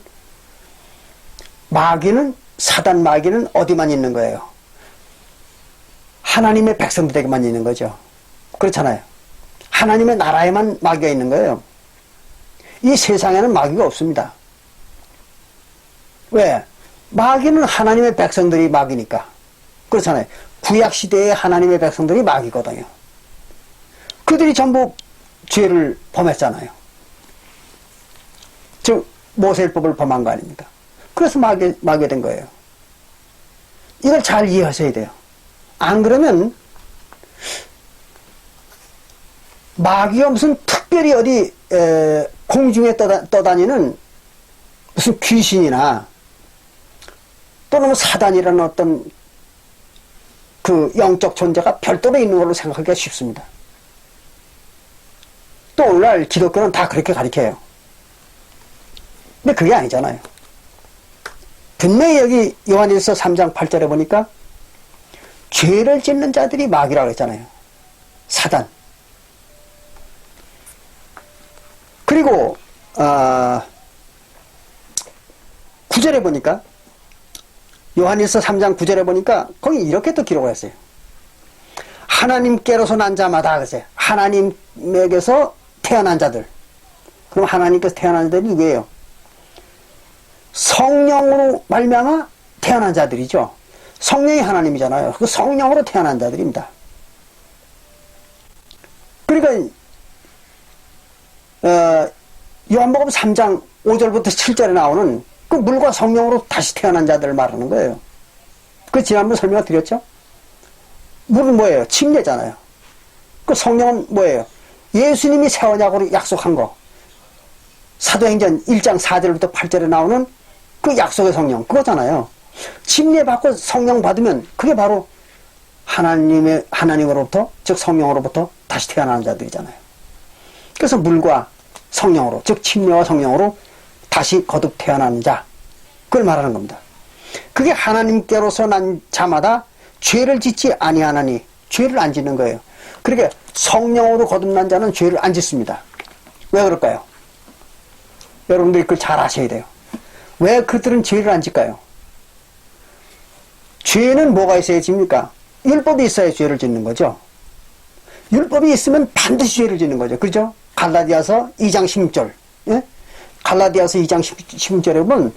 마귀는, 사단 마귀는 어디만 있는 거예요? 하나님의 백성들에게만 있는 거죠. 그렇잖아요. 하나님의 나라에만 마귀가 있는 거예요. 이 세상에는 마귀가 없습니다. 왜? 마귀는 하나님의 백성들이 마귀니까. 그렇잖아요. 구약시대의 하나님의 백성들이 마귀거든요. 그들이 전부 죄를 범했잖아요. 즉 모세율법을 범한 거 아닙니까? 그래서 마귀가 된 거예요. 이걸 잘 이해하셔야 돼요. 안 그러면 마귀가 무슨 특별히 어디 공중에 떠다니는 무슨 귀신이나 또는 사단이라는 어떤 그 영적 존재가 별도로 있는 걸로 생각하기가 쉽습니다. 또 오늘날 기독교는 다 그렇게 가르쳐요. 근데 그게 아니잖아요. 분명히 여기 요한일서 3장 8절에 보니까 죄를 짓는 자들이 마귀라고 했잖아요. 사단. 그리고 9절에 보니까, 요한일서 3장 9절에 보니까 거기 이렇게 또 기록을 했어요. 하나님께로서 난 자마다 그랬어요. 하나님에게서 태어난 자들. 그럼 하나님께서 태어난 자들이 누구예요? 성령으로 말미암아 태어난 자들이죠. 성령이 하나님이잖아요. 그 성령으로 태어난 자들입니다. 그러니까 요한복음 3장 5절부터 7절에 나오는 그 물과 성령으로 다시 태어난 자들을 말하는 거예요. 그 지난번 설명을 드렸죠? 물은 뭐예요? 침례잖아요. 그 성령은 뭐예요? 예수님이 새 언약으로 약속한 거. 사도행전 1장 4절부터 8절에 나오는 그 약속의 성령, 그거잖아요. 침례 받고 성령 받으면 그게 바로 하나님으로부터, 즉 성령으로부터 다시 태어나는 자들이잖아요. 그래서 물과 성령으로, 즉 침례와 성령으로 다시 거듭 태어나는 자, 그걸 말하는 겁니다. 그게 하나님께로서 난 자마다 죄를 짓지 아니하나니, 죄를 안 짓는 거예요. 그러니까 성령으로 거듭난 자는 죄를 안 짓습니다. 왜 그럴까요? 여러분들이 그걸 잘 아셔야 돼요. 왜 그들은 죄를 안 짓까요? 죄는 뭐가 있어야 짓니까? 율법이 있어야 죄를 짓는 거죠. 율법이 있으면 반드시 죄를 짓는 거죠. 그죠? 갈라디아서 2장 16절. 예? 갈라디아서 2장 16절에 보면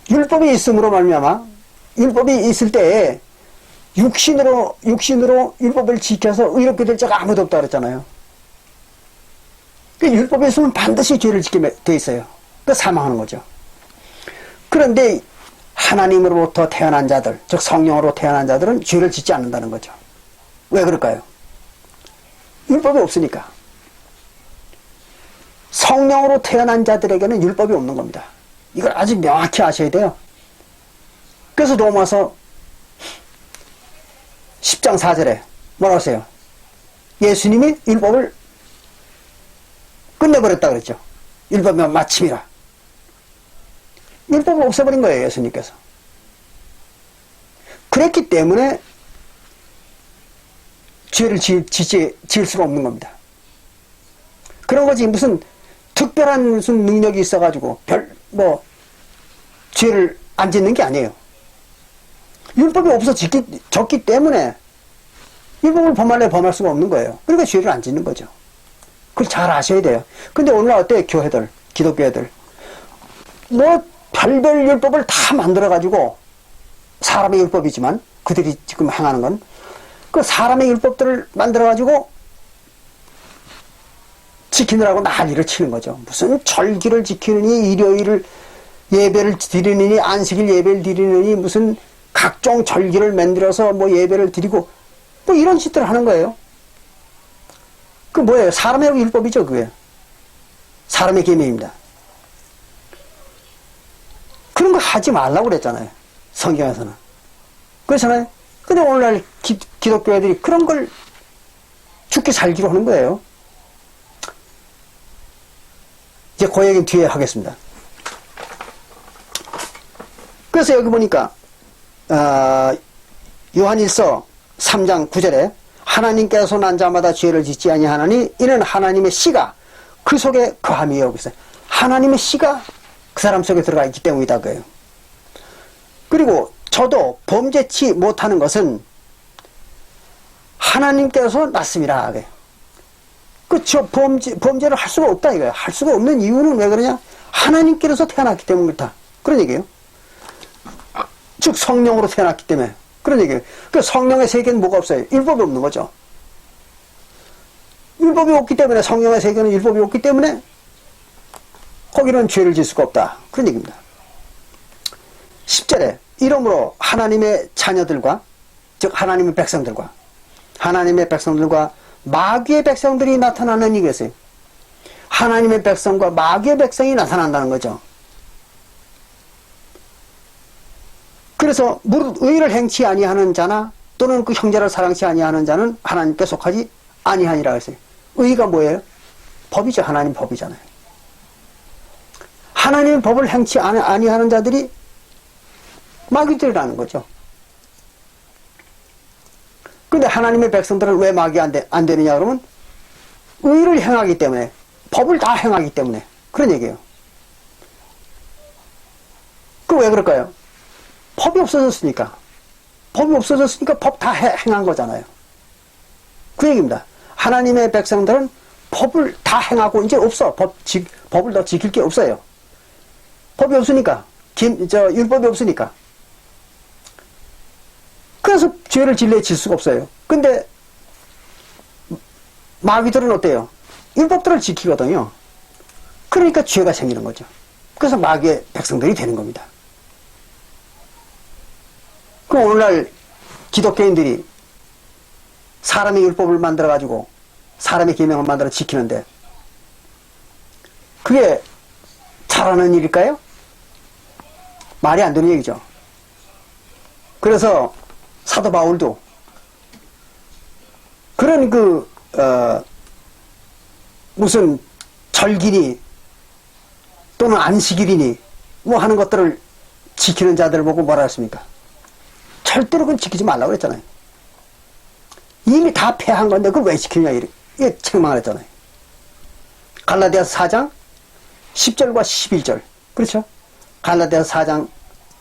율법이 있음으로 말미암아, 율법이 있을 때에 육신으로 율법을 지켜서 의롭게 될 자가 아무도 없다 그랬잖아요. 그 율법에 있으면 반드시 죄를 짓게 돼 있어요. 그 사망하는 거죠. 그런데 하나님으로부터 태어난 자들, 즉 성령으로 태어난 자들은 죄를 짓지 않는다는 거죠. 왜 그럴까요? 율법이 없으니까. 성령으로 태어난 자들에게는 율법이 없는 겁니다. 이걸 아주 명확히 아셔야 돼요. 그래서 로마서 10장 4절에 뭐라고 하세요? 예수님이 율법을 끝내버렸다 그랬죠. 율법은 마침이라. 율법을 없애버린 거예요, 예수님께서. 그랬기 때문에 죄를 지을 수가 없는 겁니다. 그런 거지, 무슨 특별한 무슨 능력이 있어가지고 죄를 안 짓는 게 아니에요. 율법이 없어졌기 때문에 율법을 범할 수가 없는 거예요. 그러니까 죄를 안 짓는 거죠. 그걸 잘 아셔야 돼요. 근데 오늘 어때요? 교회들, 기독교회들. 별별 율법을 다 만들어가지고, 사람의 율법이지만, 그들이 지금 행하는 건, 그 사람의 율법들을 만들어가지고, 지키느라고 난리를 치는 거죠. 무슨 절기를 지키느니, 일요일을 예배를 드리느니, 안식일 예배를 드리느니, 무슨 각종 절기를 만들어서 예배를 드리고, 이런 짓들을 하는 거예요. 그 뭐예요? 사람의 율법이죠, 그게. 사람의 계명입니다. 그런 거 하지 말라고 그랬잖아요. 성경에서는. 그렇잖아요. 근데 오늘날 기독교회들이 그런 걸 죽기 살기로 하는 거예요. 이제 그 얘기는 뒤에 하겠습니다. 그래서 여기 보니까 요한일서 3장 9절에 하나님께서 난 자마다 죄를 짓지 아니하나니 이는 하나님의 씨가 그 속에 거함이요. 그래서 하나님의 씨가 그 사람 속에 들어가 있기 때문이다 그래요. 그리고 저도 범죄치 못하는 것은 하나님께서 났습니다. 그쵸. 범죄를 할 수가 없다 이거예요. 할 수가 없는 이유는 왜 그러냐? 하나님께서 태어났기 때문에 그렇다. 그런 얘기예요. 즉 성령으로 태어났기 때문에 그런 얘기예요. 그 성령의 세계는 뭐가 없어요? 율법이 없는 거죠. 율법이 없기 때문에, 성령의 세계는 율법이 없기 때문에 거기는 죄를 지을 수가 없다. 그런 얘기입니다. 10절에 이러므로 하나님의 자녀들과, 즉 하나님의 백성들과 마귀의 백성들이 나타나는 이것이 하나님의 백성과 마귀의 백성이 나타난다는 거죠. 그래서 무릇 의를 행치 아니하는 자나 또는 그 형제를 사랑치 아니하는 자는 하나님께 속하지 아니하니라 했어요. 의가 뭐예요? 법이죠. 하나님 법이잖아요. 하나님의 법을 행치 아니하는 자들이 마귀들이라는 거죠. 근데 하나님의 백성들은 왜 마귀 안 되느냐 그러면 의를 행하기 때문에, 법을 다 행하기 때문에 그런 얘기예요. 그 왜 그럴까요? 법이 없어졌으니까. 법 다 행한 거잖아요. 그 얘기입니다. 하나님의 백성들은 법을 다 행하고 이제 없어. 법을 더 지킬 게 없어요. 법이 없으니까. 율법이 없으니까. 그래서 죄를 질 수가 없어요. 근데 마귀들은 어때요? 율법들을 지키거든요. 그러니까 죄가 생기는 거죠. 그래서 마귀의 백성들이 되는 겁니다. 그럼 오늘날 기독교인들이 사람의 율법을 만들어가지고 사람의 계명을 만들어 지키는데 그게 잘하는 일일까요? 말이 안 되는 얘기죠. 그래서 사도 바울도 그런 무슨 절기니 또는 안식일이니 뭐 하는 것들을 지키는 자들을 보고 뭐라 했습니까? 절대로 그건 지키지 말라고 그랬잖아요. 이미 다 폐한 건데 그걸 왜 지키냐 이렇게 책망을 했잖아요. 갈라디아서 4장 10절과 11절 그렇죠? 갈라디아서 4장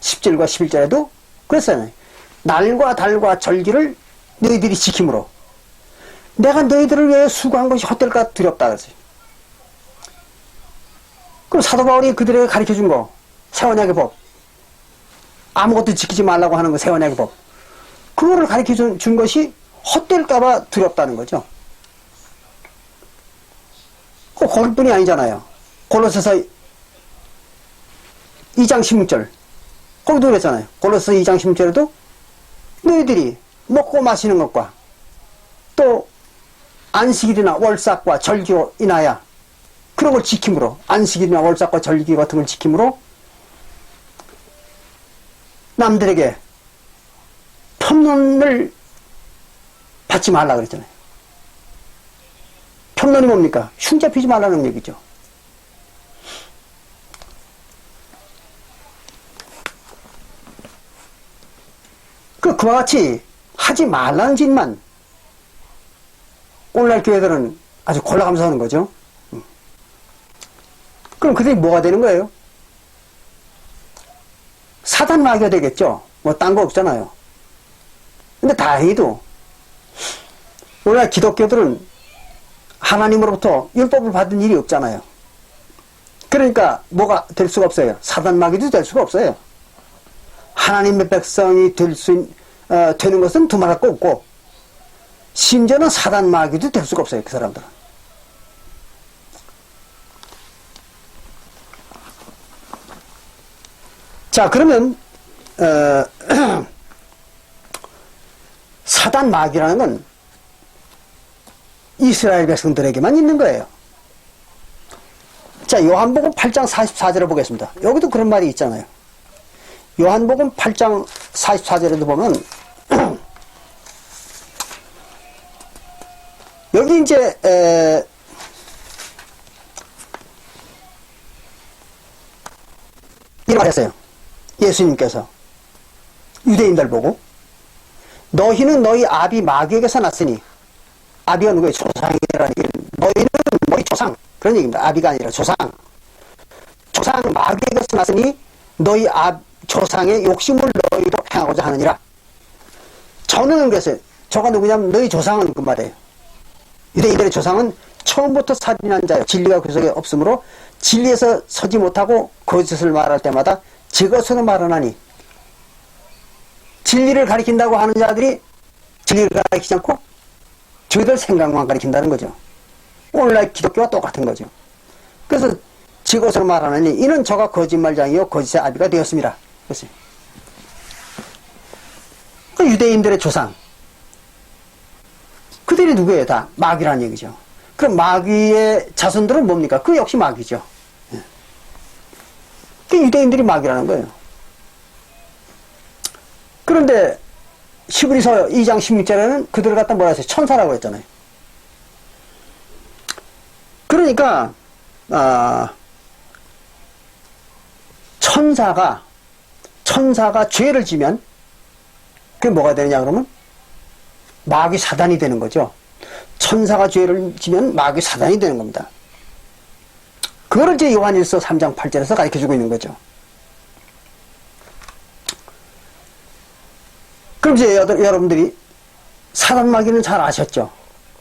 10절과 11절에도 그랬잖아요. 날과 달과 절기를 너희들이 지킴으로 내가 너희들을 위해 수고한 것이 헛될까 두렵다 그랬어요. 그럼 사도 바울이 그들에게 가르쳐준 거 세언약의 법 아무것도 지키지 말라고 하는 거 세언약의 법 그거를 가르쳐준 것이 헛될까봐 두렵다는 거죠. 거기뿐이 아니잖아요. 골로새서 2장 16절 거기도 그랬잖아요. 골로새서 2장 16절에도 너희들이 먹고 마시는 것과 또 안식일이나 월삭과 절기로 인하여 그런 걸 지킴으로 안식일이나 월삭과 절기 같은 걸 지킴으로 남들에게 편론을 받지 말라 그랬잖아요. 편론이 뭡니까? 흉자 피지 말라는 얘기죠. 그와 같이 하지 말라는 짓만 오늘날 교회들은 아주 골라가면서 하는 거죠. 그럼 그들이 뭐가 되는 거예요? 사단 마귀가 되겠죠. 뭐 딴 거 없잖아요. 근데 다행히도 오늘날 기독교들은 하나님으로부터 율법을 받은 일이 없잖아요. 그러니까 뭐가 될 수가 없어요. 사단 마귀도 될 수가 없어요. 하나님의 백성이 되는 것은 두말할 거 없고 심지어는 사단 마귀도 될 수가 없어요. 그 사람들은. 자 그러면 사단 마귀라는 건 이스라엘 백성들에게만 있는 거예요. 자 요한복음 8장 44절을 보겠습니다. 여기도 그런 말이 있잖아요. 요한복음 8장 44절에도 보면 여기 이제 이런 말 했어요. 예수님께서 유대인들 보고 너희는 너희 아비 마귀에게서 났으니 아비가 누구예요? 조상이라는 얘기를 너희는 너희 조상 그런 얘기입니다. 아비가 아니라 조상 마귀에게서 났으니 너희 조상의 욕심을 너희도 행하고자 하느니라. 저는 그랬어요. 저가 누구냐면 너희 조상은 그 말이에요. 유대인들의 조상은 처음부터 살인한 자요. 진리가 그 속에 없으므로 진리에서 서지 못하고 거짓을 말할 때마다 제 것으로 말하나니 진리를 가리킨다고 하는 자들이 진리를 가리키지 않고 저희들 생각만 가리킨다는 거죠. 오늘날 기독교와 똑같은 거죠. 그래서 제 것으로 말하나니 이는 저가 거짓말장이요 거짓의 아비가 되었습니다. 그랬어요. 그 유대인들의 조상 그들이 누구예요? 다 마귀라는 얘기죠. 그럼 마귀의 자손들은 뭡니까? 그 역시 마귀죠. 그 유대인들이 마귀라는 거예요. 그런데 히브리서 2장 16절에는 그들을 갖다 뭐라 했어요? 천사라고 했잖아요. 그러니까 천사가 죄를 지면 그게 뭐가 되느냐 그러면 마귀 사단이 되는 거죠. 천사가 죄를 지면 마귀 사단이 되는 겁니다. 그거를 이제 요한일서 3장 8절에서 가르쳐주고 있는 거죠. 그럼 이제 여러분들이 사단 마귀는 잘 아셨죠?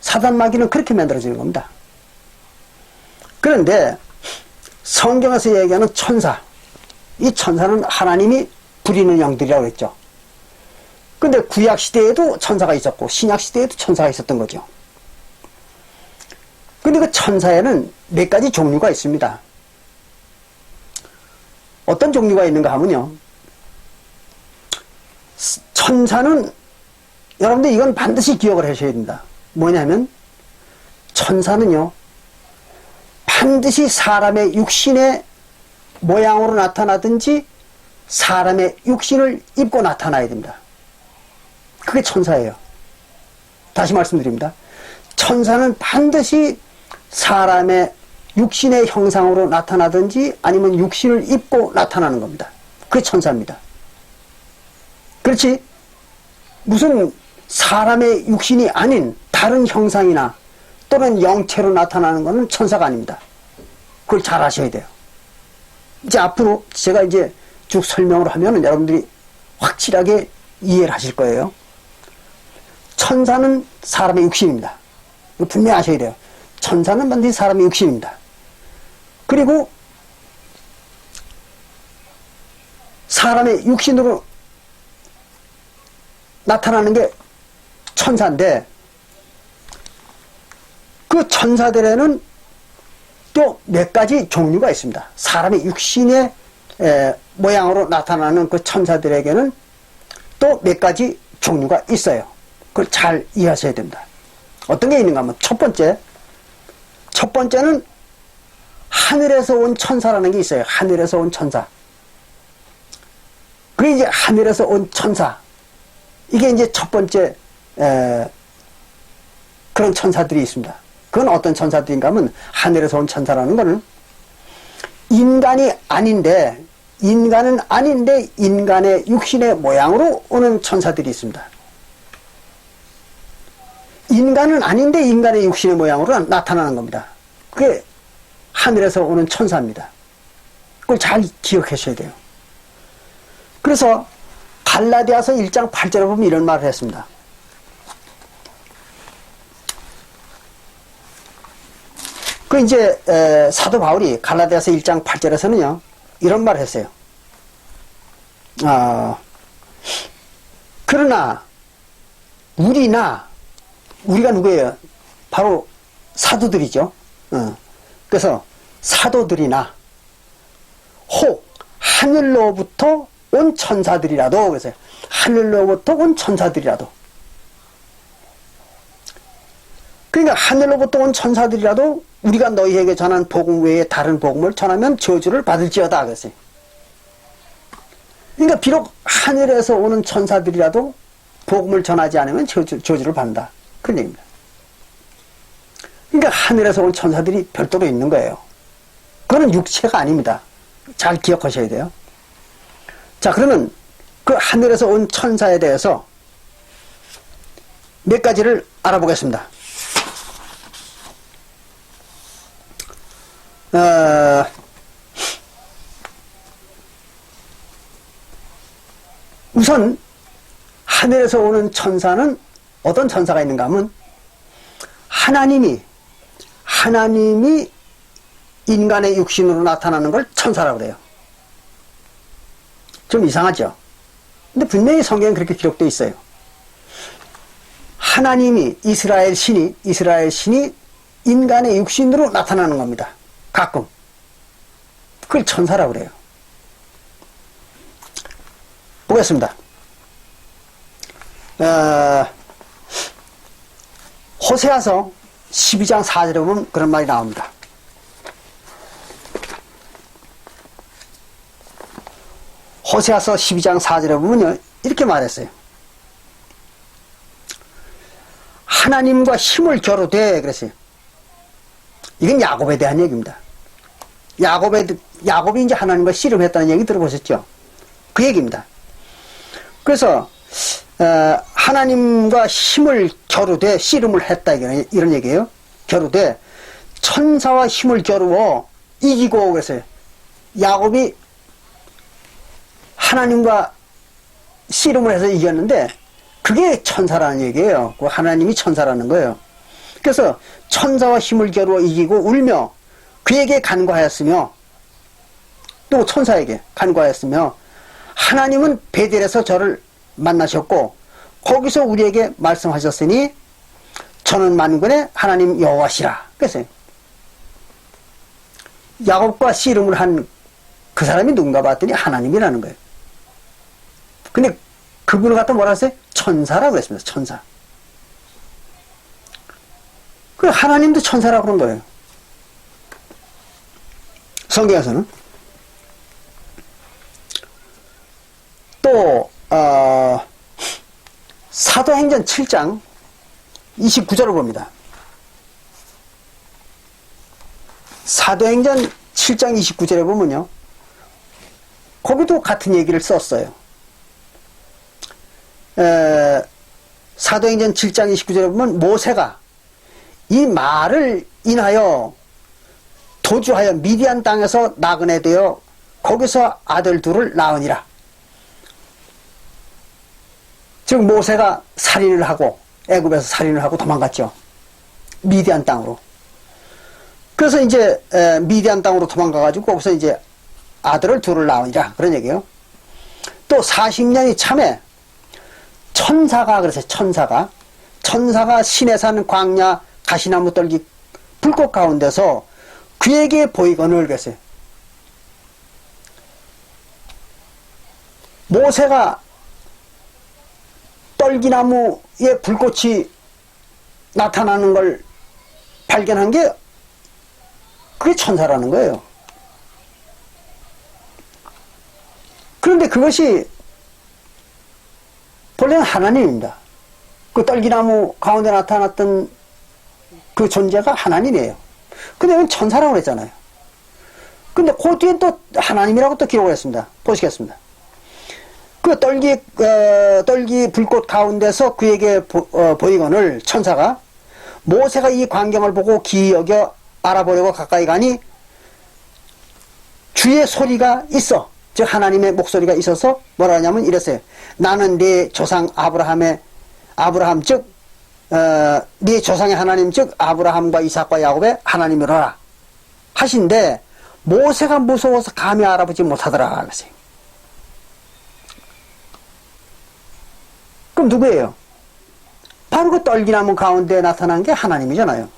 사단 마귀는 그렇게 만들어지는 겁니다. 그런데 성경에서 얘기하는 천사, 이 천사는 하나님이 부리는 영들이라고 했죠. 근데 구약 시대에도 천사가 있었고 신약 시대에도 천사가 있었던 거죠. 근데 그 천사에는 몇 가지 종류가 있습니다. 어떤 종류가 있는가 하면요. 천사는 여러분들 이건 반드시 기억을 하셔야 됩니다. 뭐냐면 천사는요. 반드시 사람의 육신의 모양으로 나타나든지 사람의 육신을 입고 나타나야 됩니다. 그게 천사예요. 다시 말씀드립니다. 천사는 반드시 사람의 육신의 형상으로 나타나든지 아니면 육신을 입고 나타나는 겁니다. 그게 천사입니다. 그렇지 무슨 사람의 육신이 아닌 다른 형상이나 또는 영체로 나타나는 것은 천사가 아닙니다. 그걸 잘 아셔야 돼요. 이제 앞으로 제가 이제 쭉 설명을 하면은 여러분들이 확실하게 이해를 하실 거예요. 천사는 사람의 육신입니다. 이거 분명히 아셔야 돼요. 천사는 반드시 사람의 육신입니다. 그리고 사람의 육신으로 나타나는 게 천사인데 그 천사들에는 또 몇 가지 종류가 있습니다. 사람의 육신의 모양으로 나타나는 그 천사들에게는 또 몇 가지 종류가 있어요. 그걸 잘 이해하셔야 됩니다. 어떤 게 있는가 하면 첫 번째는 하늘에서 온 천사라는 게 있어요. 하늘에서 온 천사. 그게 이제 하늘에서 온 천사. 이게 이제 첫 번째 그런 천사들이 있습니다. 그건 어떤 천사들인가 하면 하늘에서 온 천사라는 거는 인간은 아닌데 인간의 육신의 모양으로 오는 천사들이 있습니다. 인간은 아닌데 인간의 육신의 모양으로 나타나는 겁니다. 그게 하늘에서 오는 천사입니다. 그걸 잘 기억하셔야 돼요. 그래서 갈라디아서 1장 8절에 보면 이런 말을 했습니다. 그 이제 사도 바울이 갈라디아서 1장 8절에서는요 이런 말을 했어요. 그러나 우리가 누구예요? 바로 사도들이죠. 그래서 사도들이나 혹 하늘로부터 온 천사들이라도, 그래서 하늘로부터 온 천사들이라도, 그러니까 하늘로부터 온 천사들이라도 우리가 너희에게 전한 복음 외에 다른 복음을 전하면 저주를 받을지어다 그랬어요. 그러니까 비록 하늘에서 오는 천사들이라도 복음을 전하지 않으면 저주를 받는다 그런 얘기입니다. 그러니까 하늘에서 온 천사들이 별도로 있는 거예요. 그거는 육체가 아닙니다. 잘 기억하셔야 돼요. 자, 그러면 그 하늘에서 온 천사에 대해서 몇 가지를 알아보겠습니다. 우선 하늘에서 오는 천사는 어떤 천사가 있는가 하면 하나님이 인간의 육신으로 나타나는 걸 천사라고 그래요. 좀 이상하죠? 근데 분명히 성경에 그렇게 기록되어 있어요. 하나님이 이스라엘 신이 인간의 육신으로 나타나는 겁니다. 가끔. 그걸 천사라고 그래요. 보겠습니다. 호세아서 12장 4절에 보면 그런 말이 나옵니다. 호세아서 12장 4절에 보면요 이렇게 말했어요. 하나님과 힘을 겨루되 그랬어요. 이건 야곱에 대한 얘기입니다. 야곱이 이제 하나님과 씨름했다는 얘기 들어보셨죠? 그 얘기입니다. 그래서 하나님과 힘을 겨루되 씨름을 했다 이런 얘기예요. 겨루되 천사와 힘을 겨루어 이기고 그랬어요. 야곱이 하나님과 씨름을 해서 이겼는데 그게 천사라는 얘기예요. 그 하나님이 천사라는 거예요. 그래서 천사와 힘을 겨루어 이기고 울며 그에게 간구하였으며 또 천사에게 간구하였으며 하나님은 베델에서 저를 만나셨고 거기서 우리에게 말씀하셨으니 저는 만군의 하나님 여호와시라. 그래서 야곱과 씨름을 한 그 사람이 누군가 봤더니 하나님이라는 거예요. 근데 그분을 갖다 뭐라 했어요? 천사라고 했습니다. 천사. 그 하나님도 천사라고 그런 거예요. 성경에서는 또 사도행전 7장 29절을 봅니다. 사도행전 7장 29절에 보면요. 거기도 같은 얘기를 썼어요. 사도행전 7장 29절에 보면 모세가 이 말을 인하여 도주하여 미디안 땅에서 나그네 되어 거기서 아들 둘을 낳으니라. 즉 모세가 살인을 하고 애굽에서 살인을 하고 도망갔죠. 미디안 땅으로. 그래서 이제 미디안 땅으로 도망가가지고 거기서 이제 아들을 둘을 낳으니라 그런 얘기예요. 또 40년이 참에 천사가 그래서 천사가 시내산 광야 가시나무 떨기 불꽃 가운데서 그에게 보이거늘 그랬어요. 모세가 떨기나무에 불꽃이 나타나는 걸 발견한 게 그게 천사라는 거예요. 그런데 그것이 본래는 하나님입니다. 그 떨기나무 가운데 나타났던 그 존재가 하나님이에요. 근데 왜 천사라고 그랬잖아요. 근데 그 뒤엔 또 하나님이라고 또 기록을 했습니다. 보시겠습니다. 그 떨기 불꽃 가운데서 그에게 보이거늘 천사가 모세가 이 광경을 보고 기이 여겨 알아보려고 가까이 가니 주의 소리가 있어. 즉 하나님의 목소리가 있어서 뭐라 하냐면 이랬어요. 나는 네 조상 아브라함 즉 네 조상의 하나님 즉 아브라함과 이삭과 야곱의 하나님이로라 하신데 모세가 무서워서 감히 알아보지 못하더라 그랬어요. 그럼 누구예요? 바로 그 떨기나무 가운데 나타난 게 하나님이잖아요.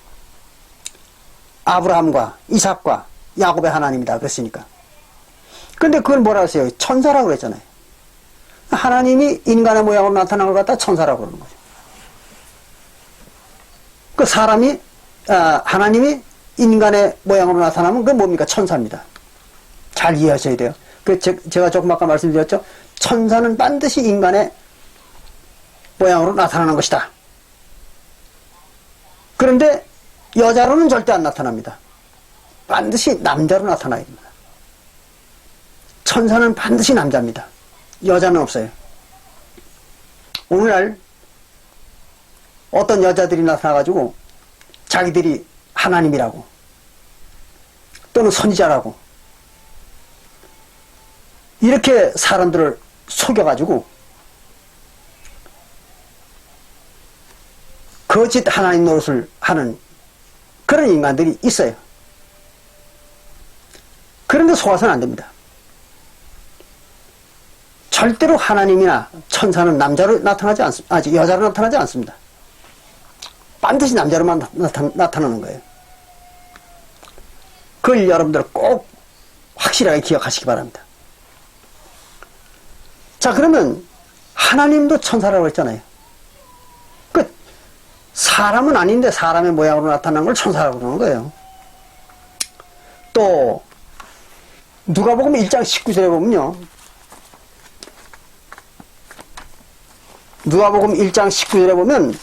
아브라함과 이삭과 야곱의 하나님이다 그랬으니까. 근데 그걸 뭐라 하세요? 천사라고 그랬잖아요. 하나님이 인간의 모양으로 나타난 걸 갖다 천사라고 그러는 거죠. 그 하나님이 인간의 모양으로 나타나면 그게 뭡니까? 천사입니다. 잘 이해하셔야 돼요. 제가 조금 아까 말씀드렸죠. 천사는 반드시 인간의 모양으로 나타나는 것이다. 그런데 여자로는 절대 안 나타납니다. 반드시 남자로 나타나야 됩니다. 천사는 반드시 남자입니다. 여자는 없어요. 오늘날 어떤 여자들이 나타나가지고 자기들이 하나님이라고 또는 선지자라고 이렇게 사람들을 속여가지고 거짓 하나님 노릇을 하는 그런 인간들이 있어요. 그런데 속아서는 안 됩니다. 절대로 하나님이나 천사는 남자로 나타나지 않습니다. 여자로 나타나지 않습니다. 반드시 남자로만 나타나는 거예요. 그걸 여러분들 꼭 확실하게 기억하시기 바랍니다. 자, 그러면 하나님도 천사라고 했잖아요. 그 사람은 아닌데 사람의 모양으로 나타난 걸 천사라고 그러는 거예요. 또 누가복음 1장 19절에 보면요. 누가복음 1장 19절에 보면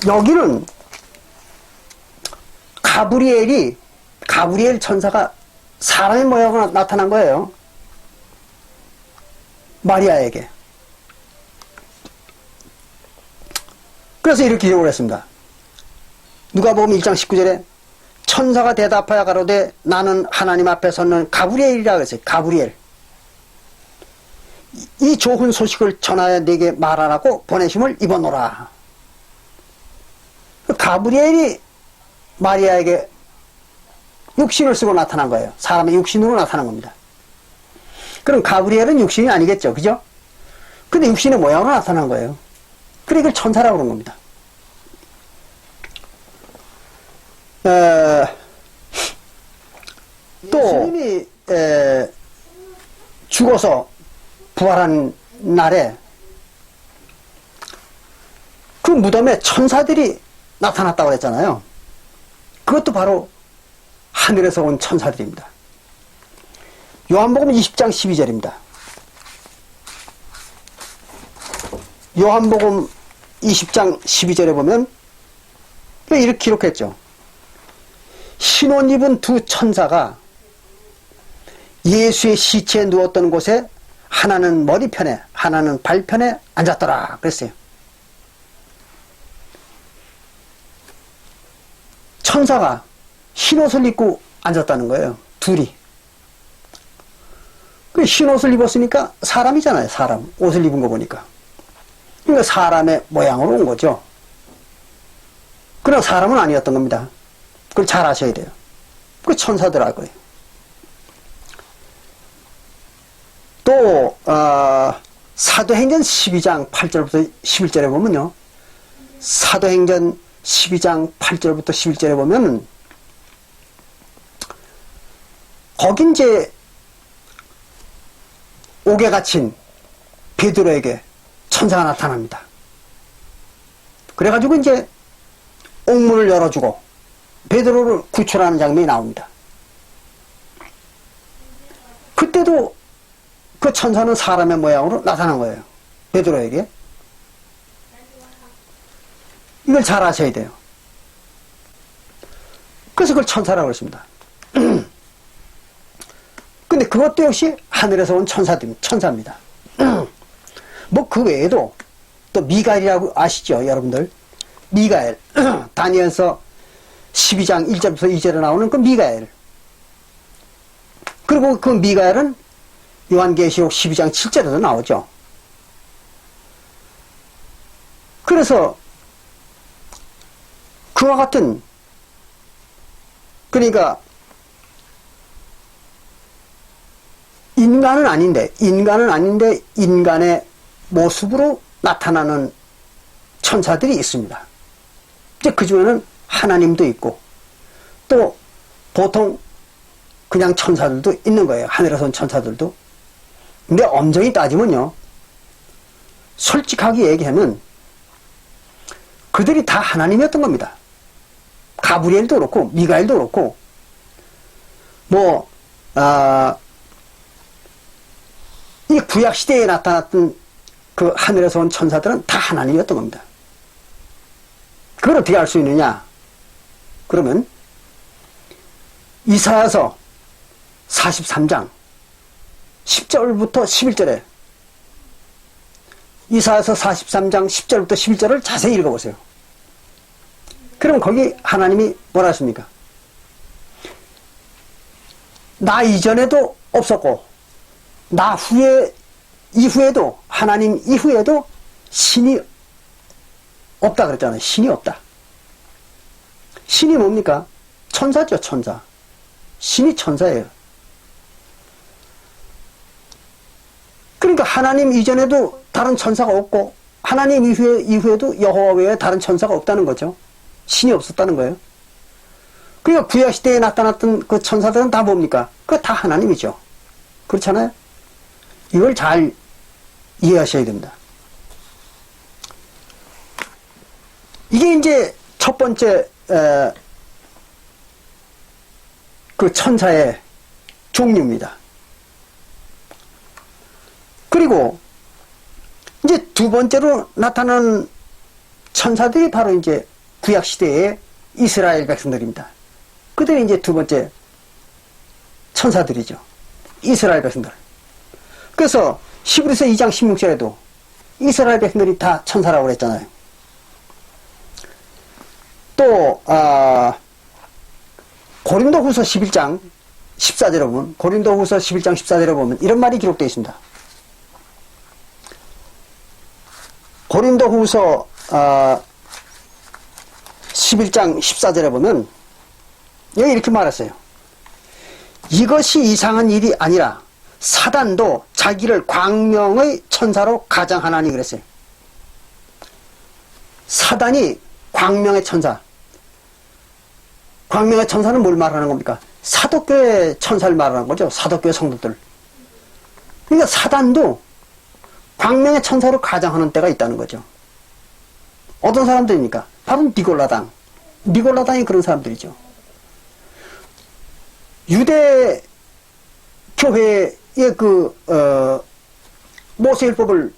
여기는 가브리엘 천사가 사람의 모양으로 나타난 거예요. 마리아에게. 그래서 이렇게 기록을 했습니다. 누가복음 1장 19절에 천사가 대답하여 가로되 나는 하나님 앞에 섰는 가브리엘이라 그랬어요. 가브리엘. 이 좋은 소식을 전하여 내게 말하라고 보내심을 입어노라. 가브리엘이 마리아에게 육신을 쓰고 나타난 거예요. 사람의 육신으로 나타난 겁니다. 그럼 가브리엘은 육신이 아니겠죠. 그죠? 근데 육신의 모양으로 나타난 거예요. 그래 이걸 천사라고 그런 겁니다. 또 예수님이 죽어서 부활한 날에 그 무덤에 천사들이 나타났다고 했잖아요. 그것도 바로 하늘에서 온 천사들입니다. 요한복음 20장 12절입니다. 요한복음 20장 12절에 보면 이렇게 기록했죠. 흰옷 입은 두 천사가 예수의 시체에 누웠던 곳에 하나는 머리편에 하나는 발편에 앉았더라 그랬어요. 천사가 흰옷을 입고 앉았다는 거예요. 둘이. 그 흰옷을 입었으니까 사람이잖아요. 사람. 옷을 입은 거 보니까. 그러니까 사람의 모양으로 온 거죠. 그러나 사람은 아니었던 겁니다. 그걸 잘 아셔야 돼요. 그 천사더라고요. 또 사도행전 12장 8절부터 11절에 보면요. 사도행전 12장 8절부터 11절에 보면 거긴 이제 옥에 갇힌 베드로에게 천사가 나타납니다. 그래가지고 이제 옥문을 열어주고 베드로를 구출하는 장면이 나옵니다. 그때도 그 천사는 사람의 모양으로 나타난 거예요. 베드로에게. 이걸 잘 아셔야 돼요. 그래서 그걸 천사라고 했습니다. 근데 그것도 역시 하늘에서 온 천사입니다. 뭐 그 외에도 또 미가엘이라고 아시죠, 여러분들? 미가엘. 다니엘서 12장 1절부터 2절에 나오는 그 미가엘. 그리고 그 미가엘은 요한계시록 12장 7절에도 나오죠. 그래서 그와 같은, 그러니까 인간은 아닌데 인간의 모습으로 나타나는 천사들이 있습니다. 이제 그 중에는 하나님도 있고 또 보통 그냥 천사들도 있는 거예요. 하늘에서 온 천사들도. 근데 엄정히 따지면요, 솔직하게 얘기하면 그들이 다 하나님이었던 겁니다. 가브리엘도 그렇고 미가엘도 그렇고 이 구약시대에 나타났던 그 하늘에서 온 천사들은 다 하나님이었던 겁니다. 그걸 어떻게 알 수 있느냐? 그러면 이사야서 43장 10절부터 11절에 이사야서 43장 10절부터 11절을 자세히 읽어보세요. 그럼 거기 하나님이 뭐라 하십니까? 나 이전에도 없었고 나 이후에도 하나님 이후에도 신이 없다 그랬잖아요. 신이 없다. 신이 뭡니까? 천사죠, 천사. 신이 천사예요. 그러니까 하나님 이전에도 다른 천사가 없고 하나님 이후에도 여호와 외에 다른 천사가 없다는 거죠. 신이 없었다는 거예요. 그러니까 구약시대에 나타났던 그 천사들은 다 뭡니까? 그거 다 하나님이죠. 그렇잖아요? 이걸 잘 이해하셔야 됩니다. 이게 이제 첫 번째 그 천사의 종류입니다. 그리고 이제 두 번째로 나타나는 천사들이 바로 이제 구약 시대의 이스라엘 백성들입니다. 그들이 이제 두 번째 천사들이죠. 이스라엘 백성들. 그래서 히브리서 2장 16절에도 이스라엘 백성들이 다 천사라고 그랬잖아요. 또 고린도후서 11장 14절에 보면 고린도후서 11장 14절에 보면 이런 말이 기록되어 있습니다. 고린도후서 11장 14절에 보면 여기 이렇게 말했어요. 이것이 이상한 일이 아니라 사단도 자기를 광명의 천사로 가장하나니 그랬어요. 사단이 광명의 천사. 광명의 천사는 뭘 말하는 겁니까? 사도교회 천사를 말하는 거죠. 사도교회 성도들. 그러니까 사단도 광명의 천사로 가장하는 때가 있다는 거죠. 어떤 사람들입니까? 바로 니골라당. 니골라당이 그런 사람들이죠. 유대 교회의 모세율법을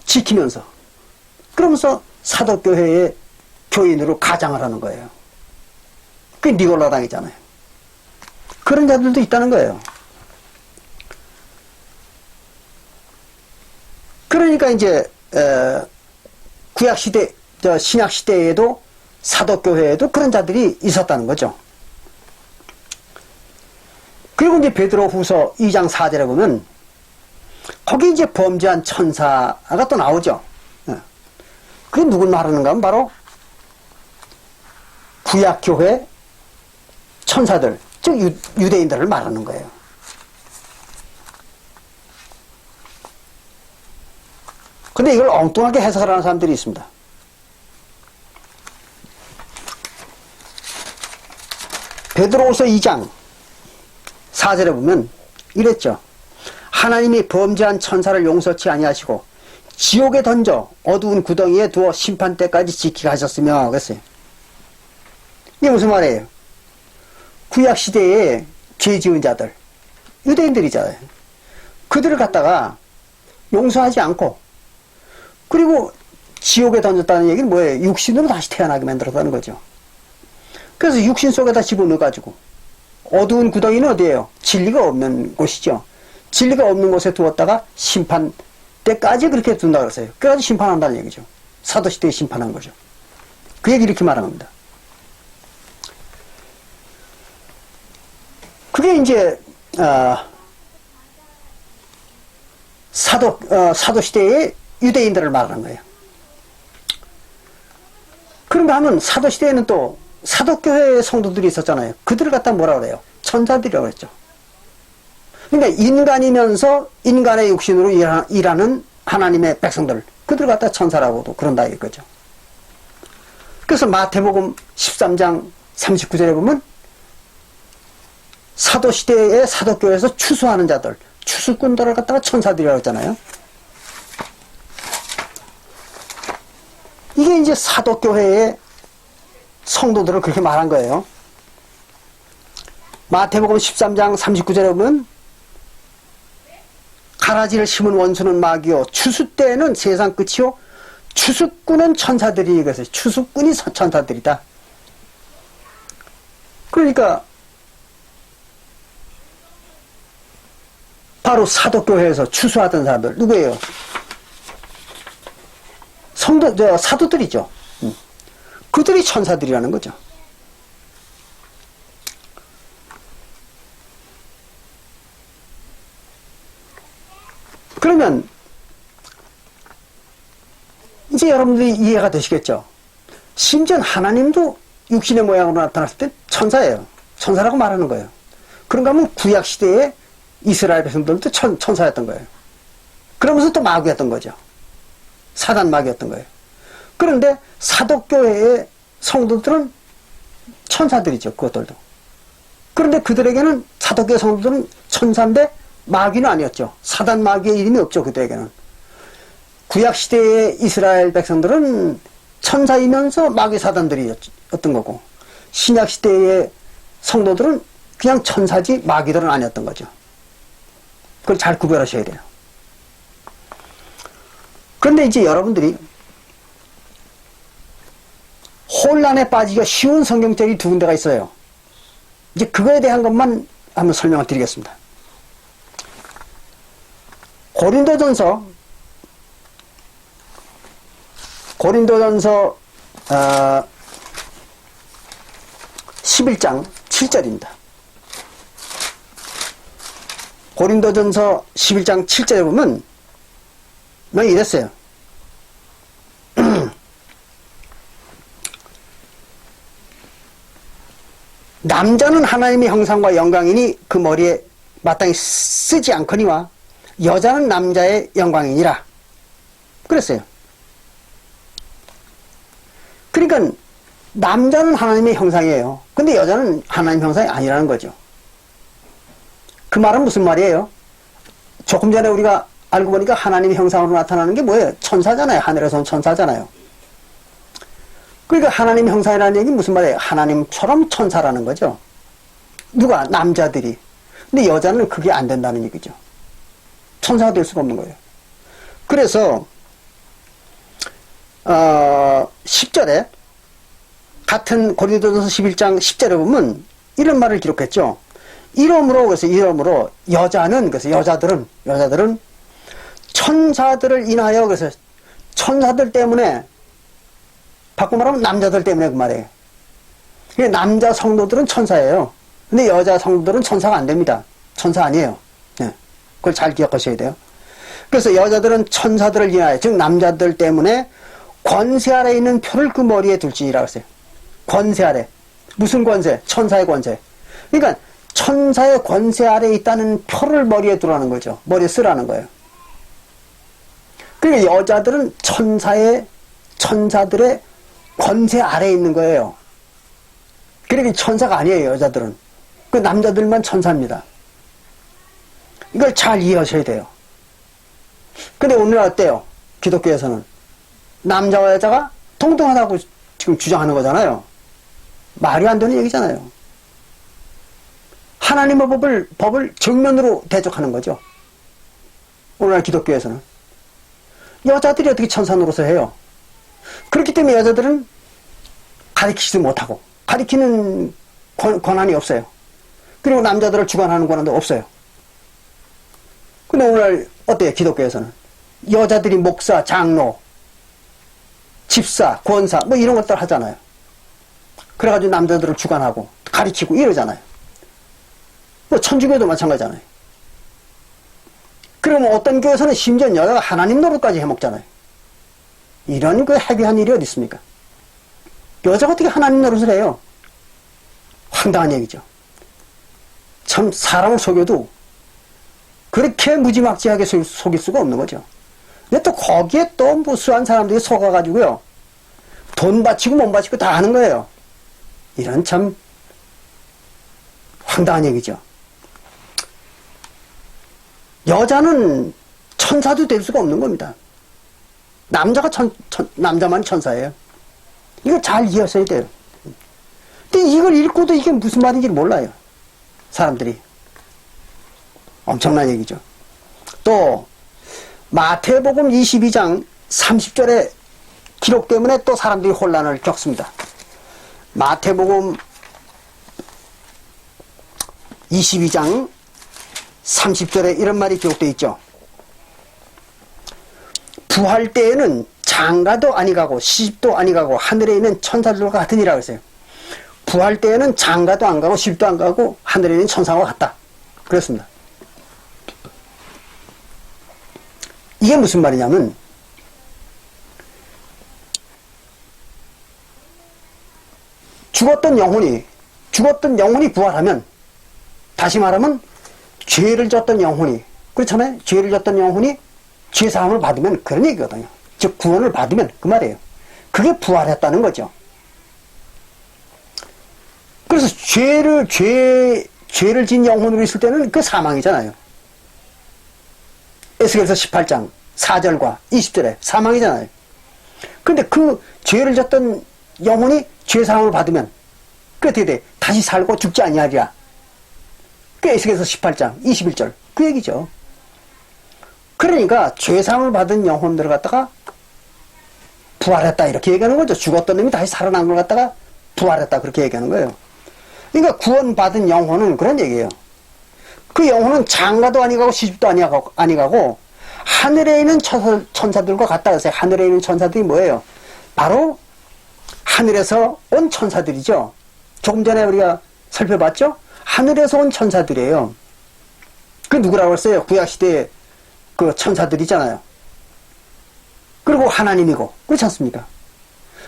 지키면서 그러면서 사도교회의 교인으로 가장을 하는 거예요. 그게 니골라당이잖아요. 그런 자들도 있다는 거예요. 그러니까 이제 구약시대, 신약시대에도 사도교회에도 그런 자들이 있었다는 거죠. 그리고 이제 베드로후서 2장 4절에 보면 거기 이제 범죄한 천사가 또 나오죠. 그게 누굴 말하는가 하면 바로 구약교회 천사들, 즉 유대인들을 말하는 거예요. 근데 이걸 엉뚱하게 해석을 하는 사람들이 있습니다. 베드로후서 2장 4절에 보면 이랬죠. 하나님이 범죄한 천사를 용서치 아니하시고 지옥에 던져 어두운 구덩이에 두어 심판 때까지 지키게 하셨으며 그랬어요. 이게 무슨 말이에요? 구약시대에 죄 지은 자들, 유대인들이잖아요. 그들을 갖다가 용서하지 않고 그리고 지옥에 던졌다는 얘기는 뭐예요? 육신으로 다시 태어나게 만들었다는 거죠. 그래서 육신 속에다 집어넣어가지고 어두운 구덩이는 어디예요? 진리가 없는 곳이죠. 진리가 없는 곳에 두었다가 심판 때까지 그렇게 둔다 그랬어요. 그래가지고 심판한다는 얘기죠. 사도시대에 심판한 거죠. 그 얘기 이렇게 말한 겁니다. 그게 이제 사도시대의 유대인들을 말하는 거예요. 그런가 하면 사도시대에는 또 사도교회의 성도들이 있었잖아요. 그들을 갖다 뭐라 그래요? 천사들이라고 그랬죠. 그러니까 인간이면서 인간의 육신으로 일하는 하나님의 백성들, 그들을 갖다 천사라고도 그런다 이거죠. 그래서 마태복음 13장 39절에 보면 사도시대의 사도교회에서 추수하는 자들, 추수꾼들을 갖다가 천사들이라고 했잖아요. 이게 이제 사도교회의 성도들을 그렇게 말한 거예요. 마태복음 13장 39절에 보면 가라지를 심은 원수는 마귀요 추수 때는 세상 끝이요 추수꾼은 천사들이 그래서 추수꾼이 천사들이다. 그러니까 바로 사도교회에서 추수하던 사람들 누구예요? 사도들이죠. 그들이 천사들이라는 거죠. 그러면 이제 여러분들이 이해가 되시겠죠? 심지어 하나님도 육신의 모양으로 나타났을 때 천사예요. 천사라고 말하는 거예요. 그런가 하면 구약시대에 이스라엘 백성들도 천사였던 거예요. 그러면서 또 마귀였던 거죠. 사단 마귀였던 거예요. 그런데 사도교회의 성도들은 천사들이죠. 그것들도. 그런데 그들에게는 사도교회 성도들은 천사인데 마귀는 아니었죠. 사단 마귀의 이름이 없죠. 그들에게는. 구약시대의 이스라엘 백성들은 천사이면서 마귀 사단들이었던 거고 신약시대의 성도들은 그냥 천사지 마귀들은 아니었던 거죠. 그걸 잘 구별하셔야 돼요. 그런데 이제 여러분들이 혼란에 빠지기가 쉬운 성경책이 두 군데가 있어요. 이제 그거에 대한 것만 한번 설명을 드리겠습니다. 고린도전서 11장 7절입니다. 고린도전서 11장 7절에 보면 이랬어요. 남자는 하나님의 형상과 영광이니 그 머리에 마땅히 쓰지 않거니와 여자는 남자의 영광이니라 그랬어요. 그러니까 남자는 하나님의 형상이에요. 근데 여자는 하나님 형상이 아니라는 거죠. 그 말은 무슨 말이에요? 조금 전에 우리가 알고 보니까 하나님의 형상으로 나타나는 게 뭐예요? 천사잖아요. 하늘에서 온 천사잖아요. 그러니까 하나님 형상이라는 얘기는 무슨 말이에요? 하나님처럼 천사라는 거죠. 누가? 남자들이. 근데 여자는 그게 안 된다는 얘기죠. 천사가 될 수가 없는 거예요. 그래서 10절에 같은 고린도전서 11장 10절에 보면 이런 말을 기록했죠. 이러므로 그래서 이러므로 여자는 그래서 여자들은 천사들을 인하여 그래서 천사들 때문에 바꿔 말하면 남자들 때문에 그 말이에요. 남자 성도들은 천사예요. 근데 여자 성도들은 천사가 안 됩니다. 천사 아니에요. 네. 그걸 잘 기억하셔야 돼요. 그래서 여자들은 천사들을 인하여 즉 남자들 때문에 권세 아래 있는 표를 그 머리에 둘지니라 했어요. 권세 아래. 무슨 권세? 천사의 권세. 그러니까 천사의 권세 아래에 있다는 표를 머리에 두라는 거죠. 머리에 쓰라는 거예요. 그러니까 여자들은 천사들의 권세 아래에 있는 거예요. 그러니까 천사가 아니에요, 여자들은. 그 남자들만 천사입니다. 이걸 잘 이해하셔야 돼요. 근데 오늘 어때요? 기독교에서는. 남자와 여자가 동등하다고 지금 주장하는 거잖아요. 말이 안 되는 얘기잖아요. 하나님의 법을 정면으로 대적하는 거죠. 오늘날 기독교에서는. 여자들이 어떻게 천사 노릇을 해요? 그렇기 때문에 여자들은 가르치지도 못하고, 가르치는 권한이 없어요. 그리고 남자들을 주관하는 권한도 없어요. 근데 오늘 어때요? 기독교에서는. 여자들이 목사, 장로, 집사, 권사, 뭐 이런 것들 하잖아요. 그래가지고 남자들을 주관하고, 가르치고 이러잖아요. 뭐 천주교도 마찬가지잖아요. 그러면 어떤 교회에서는 심지어 여자가 하나님 노릇까지 해먹잖아요. 이런 그 헤비한 일이 어디 있습니까? 여자가 어떻게 하나님 노릇을 해요? 황당한 얘기죠. 참 사람을 속여도 그렇게 무지막지하게 속일 수가 없는 거죠. 근데 또 거기에 또 무수한 사람들이 속아가지고요. 돈 바치고 못 바치고 다 하는 거예요. 이런 참 황당한 얘기죠. 여자는 천사도 될 수가 없는 겁니다. 남자만 천사예요. 이거 잘 이해하셔야 돼요. 근데 이걸 읽고도 이게 무슨 말인지 몰라요. 사람들이. 엄청난 얘기죠. 또 마태복음 22장 30절의 기록 때문에 또 사람들이 혼란을 겪습니다. 마태복음 22장 30절에 이런 말이 기록되어 있죠. 부활 때에는 장가도 아니가고 시집도 아니가고 하늘에 있는 천사들과 같으니라 그랬어요. 부활 때에는 장가도 안 가고 시집도 안 가고 하늘에 있는 천사와 같다. 그렇습니다. 이게 무슨 말이냐면 죽었던 영혼이 부활하면, 다시 말하면 죄를 졌던 영혼이, 그렇잖아요. 죄를 졌던 영혼이 죄사함을 받으면 그런 얘기거든요. 즉 구원을 받으면 그 말이에요. 그게 부활했다는 거죠. 그래서 죄를 진 영혼으로 있을 때는 그 사망이잖아요. 에스겔서 18장 4절과 20절에 사망이잖아요. 근데 그 죄를 졌던 영혼이 죄사함을 받으면 그 어떻게 돼? 다시 살고 죽지 아니하리라. 그 에스겔서 18장 21절 그 얘기죠. 그러니까 죄사함을 받은 영혼들을 갖다가 부활했다 이렇게 얘기하는 거죠. 죽었던 놈이 다시 살아난 걸 갖다가 부활했다 그렇게 얘기하는 거예요. 그러니까 구원받은 영혼은 그런 얘기예요. 그 영혼은 장가도 아니가고 시집도 아니가고 하늘에 있는 천사들과 같다 그래서 하늘에 있는 천사들이 뭐예요? 바로 하늘에서 온 천사들이죠. 조금 전에 우리가 살펴봤죠? 하늘에서 온 천사들이에요. 그 누구라고 했어요? 구약시대에 그 천사들이잖아요. 그리고 하나님이고, 그렇지 않습니까?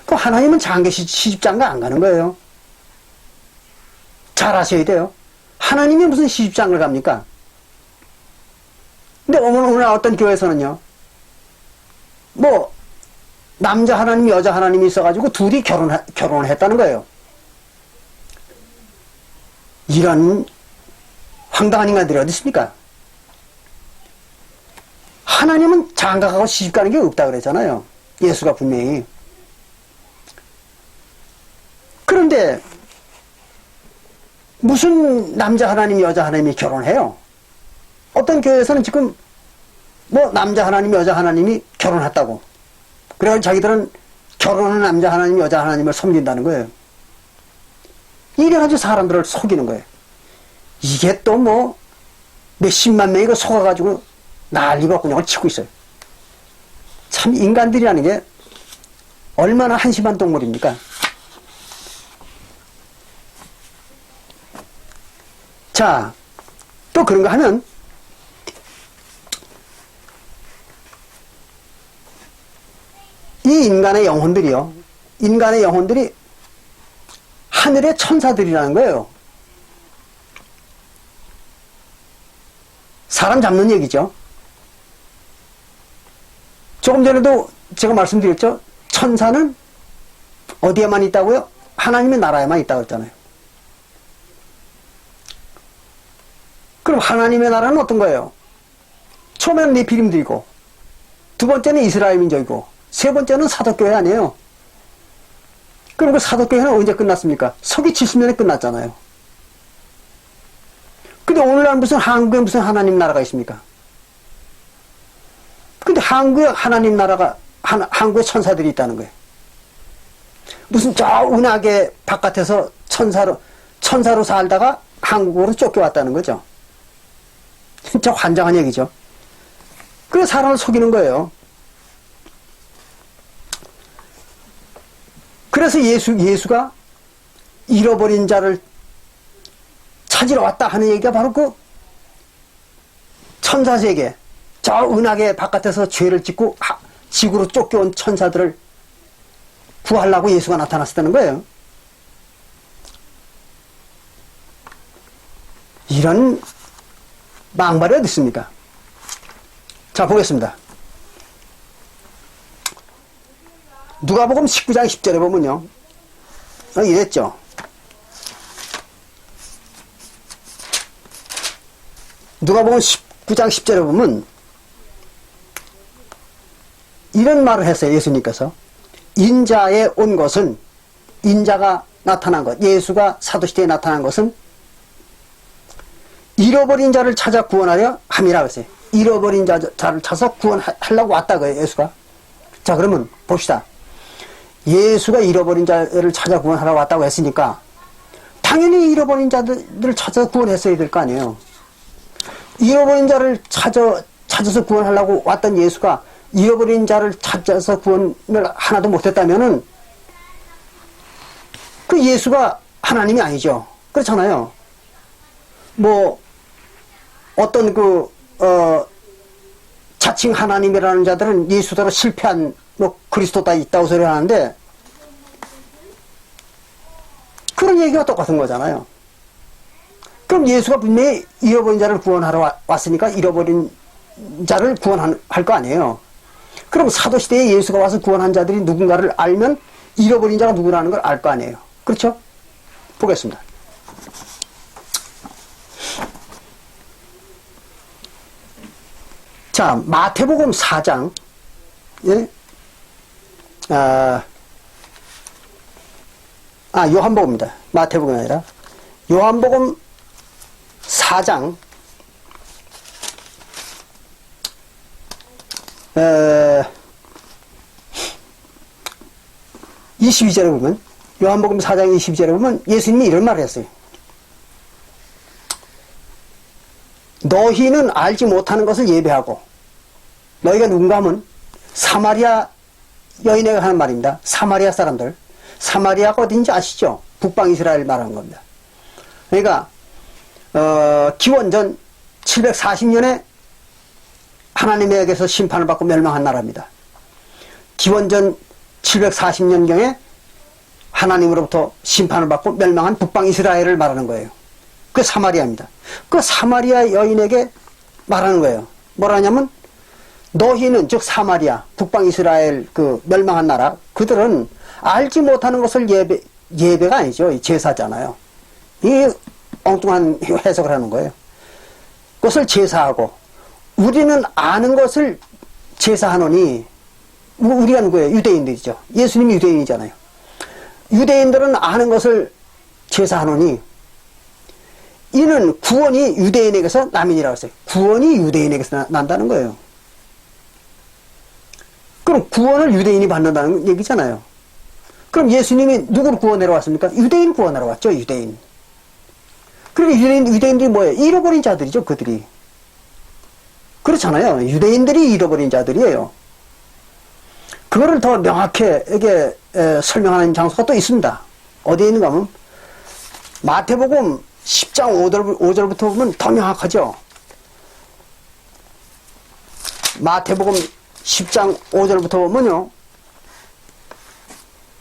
그 하나님은 시집장가 안 가는 거예요. 잘 아셔야 돼요. 하나님이 무슨 시집장을 갑니까? 근데 오늘 어떤 교회에서는요, 뭐, 남자 하나님, 여자 하나님이 있어가지고 둘이 결혼을 했다는 거예요. 이런 황당한 인간들이 어디 있습니까? 하나님은 장가가고 시집가는 게 없다 그랬잖아요. 예수가 분명히. 그런데 무슨 남자 하나님, 여자 하나님이 결혼해요? 어떤 교회에서는 지금 뭐 남자 하나님, 여자 하나님이 결혼했다고. 그래서 자기들은 결혼한 남자 하나님, 여자 하나님을 섬긴다는 거예요. 이래가지고 사람들을 속이는 거예요. 이게 또 뭐 몇십만 명이 속아가지고 난리가 그냥 치고 있어요. 참 인간들이라는 게 얼마나 한심한 동물입니까? 자, 또 그런가 하면 이 인간의 영혼들이 하늘의 천사들이라는 거예요. 사람 잡는 얘기죠. 조금 전에도 제가 말씀드렸죠. 천사는 어디에만 있다고요? 하나님의 나라에만 있다고 했잖아요. 그럼 하나님의 나라는 어떤 거예요? 처음에는 네피림들이고, 두 번째는 이스라엘 민족이고, 세 번째는 사도교회 아니에요. 그럼 그 사도교회는 언제 끝났습니까? 서기 70년에 끝났잖아요. 근데 오늘날 한국에 무슨 하나님 나라가 있습니까? 근데 한국에 하나님 나라가, 한국에 천사들이 있다는 거예요. 무슨 저 은하계 바깥에서 천사로 살다가 한국으로 쫓겨왔다는 거죠. 진짜 환장한 얘기죠. 그래서 사람을 속이는 거예요. 그래서 예수가 잃어버린 자를 찾으러 왔다 하는 얘기가 바로 그 천사세계, 저 은하계 바깥에서 죄를 짓고 지구로 쫓겨온 천사들을 구하려고 예수가 나타났다는 거예요. 이런 망발이 어디 있습니까? 자, 보겠습니다. 누가복음 19장 10절에 보면요. 이랬죠. 누가복음 19장 10절에 보면 이런 말을 했어요. 예수님께서. 인자에 온 것은, 인자가 나타난 것, 예수가 사도시대에 나타난 것은 잃어버린 자를 찾아 구원하려 함이라고 했어요. 잃어버린 자를 찾아서 구원하려고 왔다고요, 예수가. 자, 그러면 봅시다. 예수가 잃어버린 자를 찾아 구원하러 왔다고 했으니까 당연히 잃어버린 자들을 찾아 구원했어야 될 거 아니에요. 잃어버린 자를 찾아서 구원하려고 왔던 예수가 잃어버린 자를 찾아서 구원을 하나도 못했다면은 그 예수가 하나님이 아니죠. 그렇잖아요. 뭐 어떤 자칭 하나님이라는 자들은 예수대로 실패한 그리스도가 있다고 소리 하는데 그런 얘기가 똑같은 거잖아요. 그럼 예수가 분명히 잃어버린 자를 구원하러 왔으니까 잃어버린 자를 구원할 거 아니에요. 그럼 사도시대에 예수가 와서 구원한 자들이 누군가를 알면 잃어버린 자가 누구라는 걸 알 거 아니에요. 그렇죠? 보겠습니다. 자, 마태복음 4장, 예? 요한복음입니다. 마태복음이 아니라. 요한복음 4장, 22절에 보면, 요한복음 4장 22절에 보면 예수님이 이런 말을 했어요. 너희는 알지 못하는 것을 예배하고, 너희가 누군가 하면 사마리아 여인에게 하는 말입니다. 사마리아 사람들. 사마리아가 어딘지 아시죠? 북방 이스라엘 말하는 겁니다. 그러니까 기원전 740년에 하나님에게서 심판을 받고 멸망한 나라입니다. 기원전 740년경에 하나님으로부터 심판을 받고 멸망한 북방 이스라엘을 말하는 거예요. 그 사마리아입니다. 그 사마리아 여인에게 말하는 거예요. 뭐라냐면 너희는 즉 사마리아 북방 이스라엘 그 멸망한 나라 그들은 알지 못하는 것을 예배가 아니죠. 제사잖아요. 이 엉뚱한 해석을 하는 거예요. 그것을 제사하고 우리는 아는 것을 제사하노니 우리가 누구예요? 유대인들이죠. 예수님이 유대인이잖아요. 유대인들은 아는 것을 제사하노니 이는 구원이 유대인에게서 남이니라고 했어요. 구원이 유대인에게서 난다는 거예요. 그럼 구원을 유대인이 받는다는 얘기잖아요. 그럼 예수님이 누구를 구원하러 왔습니까? 유대인 구원하러 왔죠, 유대인. 그리고 유대인들이 뭐예요? 잃어버린 자들이죠, 그들이. 그렇잖아요. 유대인들이 잃어버린 자들이에요. 그거를 더 명확하게 설명하는 장소가 또 있습니다. 어디에 있는가 하면 마태복음 10장 5절부터 보면 더 명확하죠. 마태복음 10장 5절부터 보면요,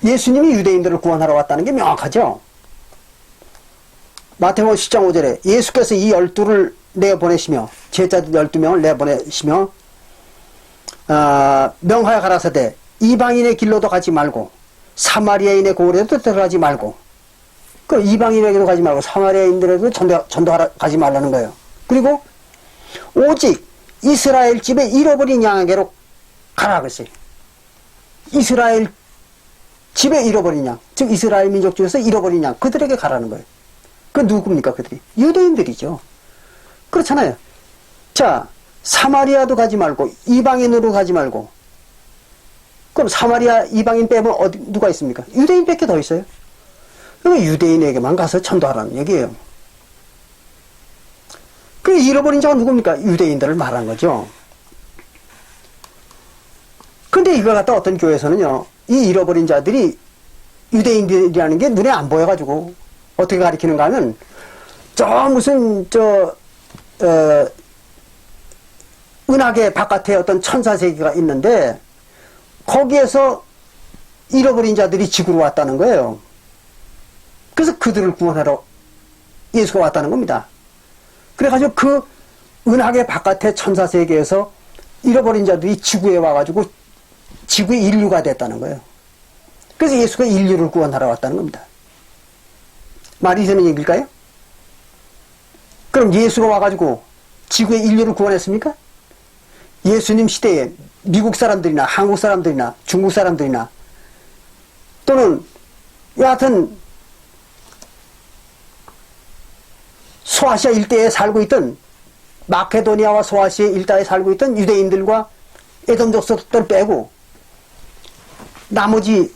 예수님이 유대인들을 구원하러 왔다는 게 명확하죠. 마태복음 10장 5절에 예수께서 이 12를 내보내시며 제자들 12명을 내보내시며 명하여 가라사대 이방인의 길로도 가지 말고 사마리아인의 고을에도 들어가지 말고, 그 이방인에게도 가지 말고 사마리아인들에도 전도하러 가지 말라는 거예요. 그리고 오직 이스라엘 집에 잃어버린 양에게로 가라 그랬어요. 이스라엘 집에 잃어버린 양, 즉 이스라엘 민족 중에서 잃어버린 양, 그들에게 가라는 거예요. 그 누굽니까 그들이? 유대인들이죠. 그렇잖아요. 자, 사마리아도 가지 말고 이방인으로 가지 말고, 그럼 사마리아 이방인 빼면 누가 있습니까? 유대인밖에 더 있어요. 그럼 유대인에게만 가서 전도하라는 얘기예요. 그 잃어버린 자가 누굽니까? 유대인들을 말한 거죠. 근데 이걸 갖다 어떤 교회에서는요, 이 잃어버린 자들이 유대인들이라는 게 눈에 안 보여가지고 어떻게 가리키는가 하면, 은하계 바깥에 어떤 천사세계가 있는데 거기에서 잃어버린 자들이 지구로 왔다는 거예요. 그래서 그들을 구원하러 예수가 왔다는 겁니다. 그래가지고 그 은하계 바깥의 천사세계에서 잃어버린 자들이 지구에 와가지고 지구의 인류가 됐다는 거예요. 그래서 예수가 인류를 구원하러 왔다는 겁니다. 말이 되는 얘기일까요? 그럼 예수가 와가지고 지구의 인류를 구원했습니까? 예수님 시대에 미국 사람들이나 한국 사람들이나 중국 사람들이나 또는 여하튼 소아시아 일대에 살고 있던, 마케도니아와 소아시아 일대에 살고 있던 유대인들과 에돔 족속들 빼고 나머지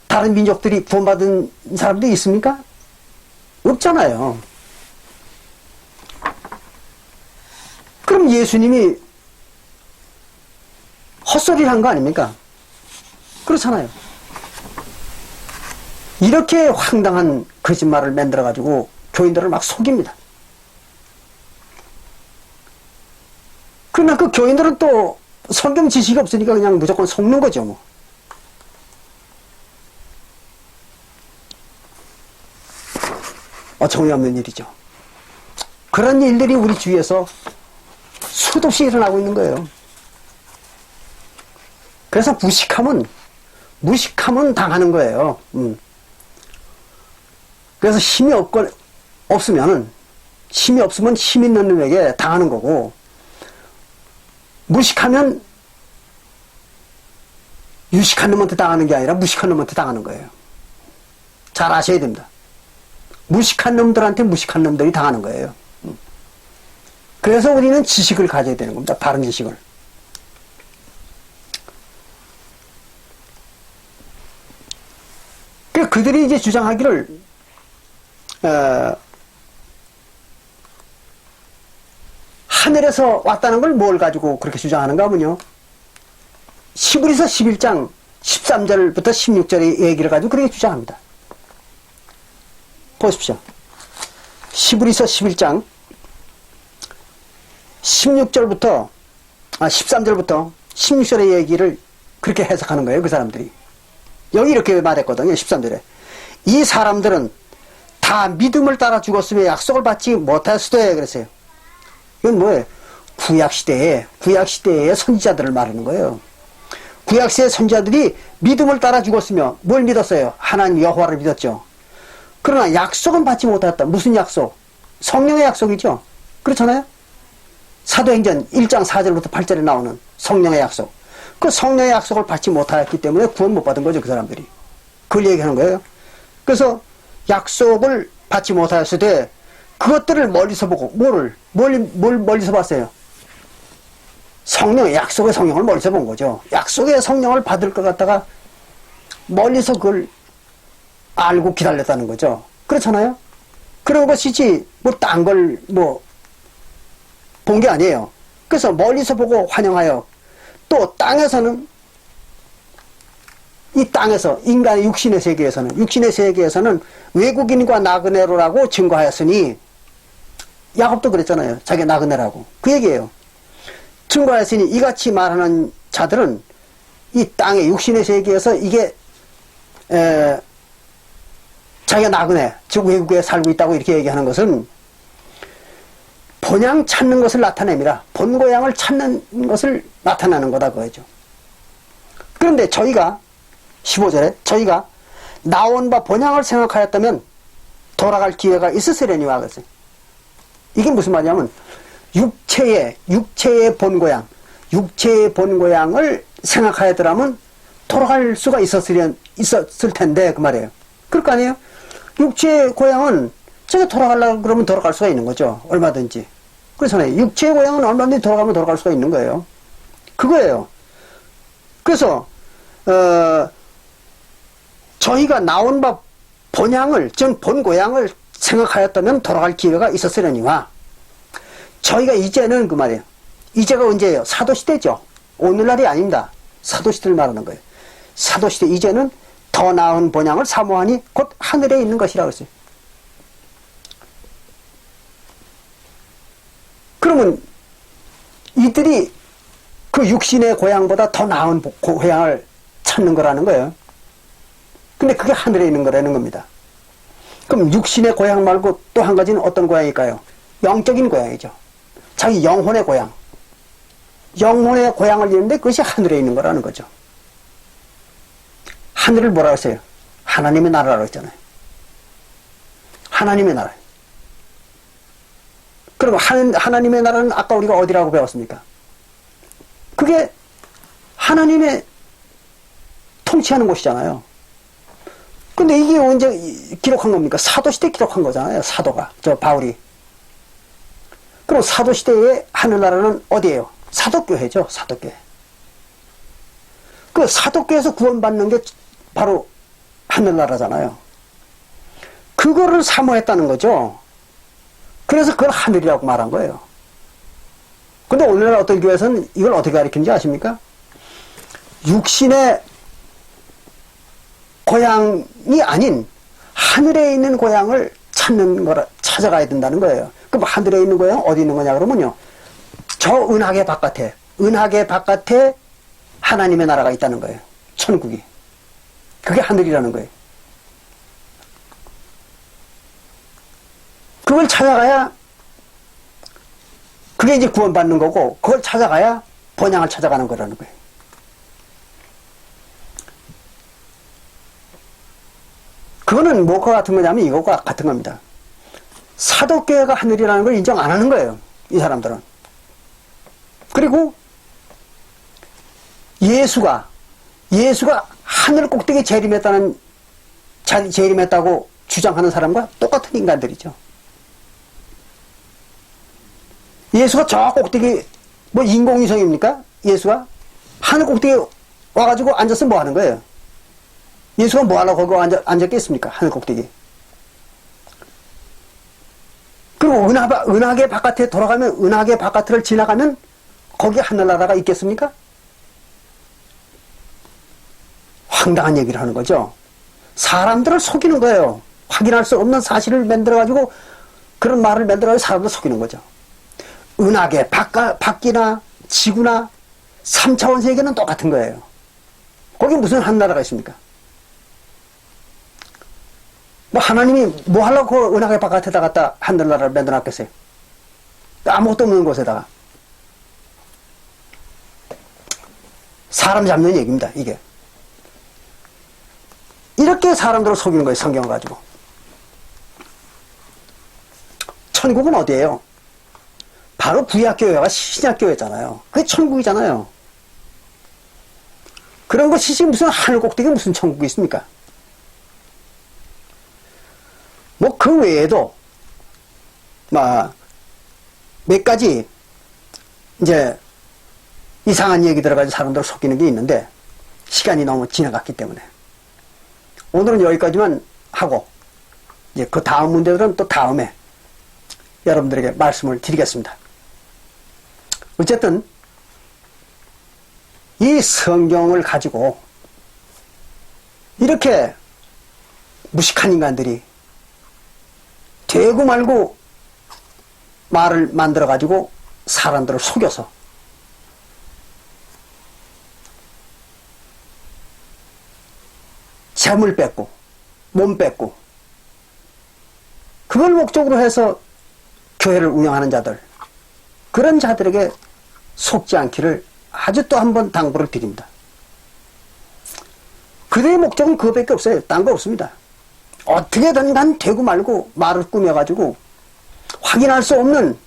다른 민족들이 구원받은 사람들이 있습니까? 없잖아요. 그럼 예수님이 헛소리를 한 거 아닙니까? 그렇잖아요. 이렇게 황당한 거짓말을 만들어가지고 교인들을 막 속입니다. 그러나 그 교인들은 또 성경 지식이 없으니까 그냥 무조건 속는 거죠, 뭐. 어처구니없는 일이죠. 그런 일들이 우리 주위에서 수도 없이 일어나고 있는 거예요. 그래서 무식하면 당하는 거예요. 그래서 힘이 없으면 힘 있는 놈에게 당하는 거고, 무식하면 유식한 놈한테 당하는 게 아니라 무식한 놈한테 당하는 거예요. 잘 아셔야 됩니다. 무식한 놈들한테 무식한 놈들이 당하는 거예요. 그래서 우리는 지식을 가져야 되는 겁니다. 바른 지식을. 그들이 이제 주장하기를, 하늘에서 왔다는 걸 뭘 가지고 그렇게 주장하는가 하면요, 히브리서 11장 13절부터 16절의 얘기를 가지고 그렇게 주장합니다. 보십시오. 히브리서 11장 13절부터 16절의 얘기를 그렇게 해석하는 거예요, 그 사람들이. 여기 이렇게 말했거든요, 13절에. 이 사람들은 다 믿음을 따라 죽었으며 약속을 받지 못했으되 그랬어요. 이건 뭐예요? 구약시대의 선지자들을 말하는 거예요. 구약시대의 선지자들이 믿음을 따라 죽었으며 뭘 믿었어요? 하나님 여호와를 믿었죠. 그러나 약속은 받지 못했다. 무슨 약속? 성령의 약속이죠. 그렇잖아요? 사도행전 1장 4절부터 8절에 나오는 성령의 약속. 그 성령의 약속을 받지 못하였기 때문에 구원 못 받은 거죠, 그 사람들이. 그걸 얘기하는 거예요. 그래서 약속을 받지 못하였을 때 그것들을 멀리서 보고, 뭘 멀리서 봤어요? 약속의 성령을 멀리서 본 거죠. 약속의 성령을 받을 것 같다가 멀리서 그걸 알고 기다렸다는 거죠. 그렇잖아요? 그런 것이지, 뭐, 딴 걸, 뭐, 본 게 아니에요. 그래서 멀리서 보고 환영하여, 또 땅에서는, 이 땅에서, 인간의 육신의 세계에서는 외국인과 나그네로라고 증거하였으니, 야곱도 그랬잖아요. 자기 나그네라고. 그 얘기예요. 증거하였으니, 이같이 말하는 자들은 이 땅의 육신의 세계에서 이게, 자기가 나그네, 즉 외국에 살고 있다고 이렇게 얘기하는 것은 본향 찾는 것을 나타냅니다. 본 고향을 찾는 것을 나타내는 거다 그거죠. 그런데 저희가 15절에 저희가 나온 바 본향을 생각하였다면 돌아갈 기회가 있으려니와 그랬어요. 이게 무슨 말이냐면 육체의 본 고향, 육체의 본 고향을 생각하였더라면 돌아갈 수가 있었을 텐데 그 말이에요. 그럴 거 아니에요? 육체의 고향은 저게 돌아가려고 그러면 돌아갈 수가 있는 거죠. 얼마든지. 그렇잖아요. 육체의 고향은 얼마든지 돌아가면 돌아갈 수가 있는 거예요. 그거예요. 그래서 저희가 나온 바 본향을, 즉 본 고향을 생각하였다면 돌아갈 기회가 있었으려니와 저희가 이제는 그 말이에요. 이제가 언제예요? 사도시대죠. 오늘날이 아닙니다. 사도시대를 말하는 거예요. 사도시대 이제는 더 나은 본향을 사모하니 곧 하늘에 있는 것이라고 했어요. 그러면 이들이 그 육신의 고향보다 더 나은 고향을 찾는 거라는 거예요. 근데 그게 하늘에 있는 거라는 겁니다. 그럼 육신의 고향 말고 또 한 가지는 어떤 고향일까요? 영적인 고향이죠. 자기 영혼의 고향. 영혼의 고향을 이루는데 그것이 하늘에 있는 거라는 거죠. 하늘을 뭐라고 했어요? 하나님의 나라라고 했잖아요. 하나님의 나라. 그럼 하나님의 나라는 아까 우리가 어디라고 배웠습니까? 그게 하나님의 통치하는 곳이잖아요. 근데 이게 언제 기록한 겁니까? 사도시대 기록한 거잖아요. 사도가. 저 바울이. 그럼 사도시대의 하늘나라는 어디예요? 사도교회죠. 사도교회. 그 사도교회에서 구원받는 게 바로 하늘나라잖아요. 그거를 사모했다는 거죠. 그래서 그걸 하늘이라고 말한 거예요. 근데 오늘날 어떤 교회에서는 이걸 어떻게 가르치는지 아십니까? 육신의 고향이 아닌 하늘에 있는 고향을 찾아가야 된다는 거예요. 그럼 하늘에 있는 고향은 어디 있는 거냐 그러면요. 저 은하계 바깥에 하나님의 나라가 있다는 거예요. 천국이. 그게 하늘이라는 거예요. 그걸 찾아가야 그게 이제 구원받는 거고 그걸 찾아가야 본향을 찾아가는 거라는 거예요. 그거는 뭐가 같은 거냐면 이거가 같은 겁니다. 사도교회가 하늘이라는 걸 인정 안 하는 거예요. 이 사람들은. 그리고 예수가 하늘 꼭대기에 재림했다고 주장하는 사람과 똑같은 인간들이죠. 예수가 저 꼭대기, 뭐 인공위성입니까? 예수가 하늘 꼭대기에 와가지고 앉아서 뭐 하는 거예요? 예수가 뭐 하려고 거기 앉았겠습니까? 하늘 꼭대기. 그리고 은하계 바깥에 돌아가면, 은하계 바깥을 지나가면 거기 하늘나라가 있겠습니까? 황당한 얘기를 하는 거죠. 사람들을 속이는 거예요. 확인할 수 없는 사실을 만들어가지고 그런 말을 만들어가지고 사람들을 속이는 거죠. 은하계 밖이나 지구나 3차원 세계는 똑같은 거예요. 거기 무슨 하늘나라가 있습니까? 뭐 하나님이 뭐 하려고 그 은하계 바깥에다 갖다 하늘나라를 만들어놨겠어요? 아무것도 없는 곳에다가. 사람 잡는 얘기입니다, 이게. 이렇게 사람들을 속이는 거예요, 성경을 가지고. 천국은 어디예요? 바로 구약교회가 신약교회잖아요. 그게 천국이잖아요. 그런 것이 지금 무슨 하늘 꼭대기에 무슨 천국이 있습니까? 뭐 그 외에도 몇 가지 이제 이상한 얘기 들어가지고 사람들을 속이는 게 있는데 시간이 너무 지나갔기 때문에 오늘은 여기까지만 하고, 이제 그 다음 문제들은 또 다음에 여러분들에게 말씀을 드리겠습니다. 어쨌든 이 성경을 가지고 이렇게 무식한 인간들이 되고 말고 말을 만들어 가지고 사람들을 속여서 재물 뺏고 몸 뺏고 그걸 목적으로 해서 교회를 운영하는 자들, 그런 자들에게 속지 않기를 아주 또 한 번 당부를 드립니다. 그들의 목적은 그거밖에 없어요. 딴 거 없습니다. 어떻게든 간 되고 말고 말을 꾸며가지고 확인할 수 없는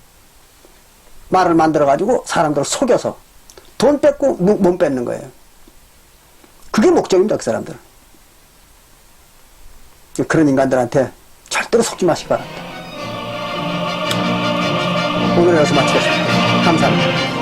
말을 만들어가지고 사람들을 속여서 돈 뺏고 몸 뺏는 거예요. 그게 목적입니다. 그 사람들은. 그런 인간들한테 절대로 속지 마시기 바랍니다. 오늘 여기서 마치겠습니다. 감사합니다.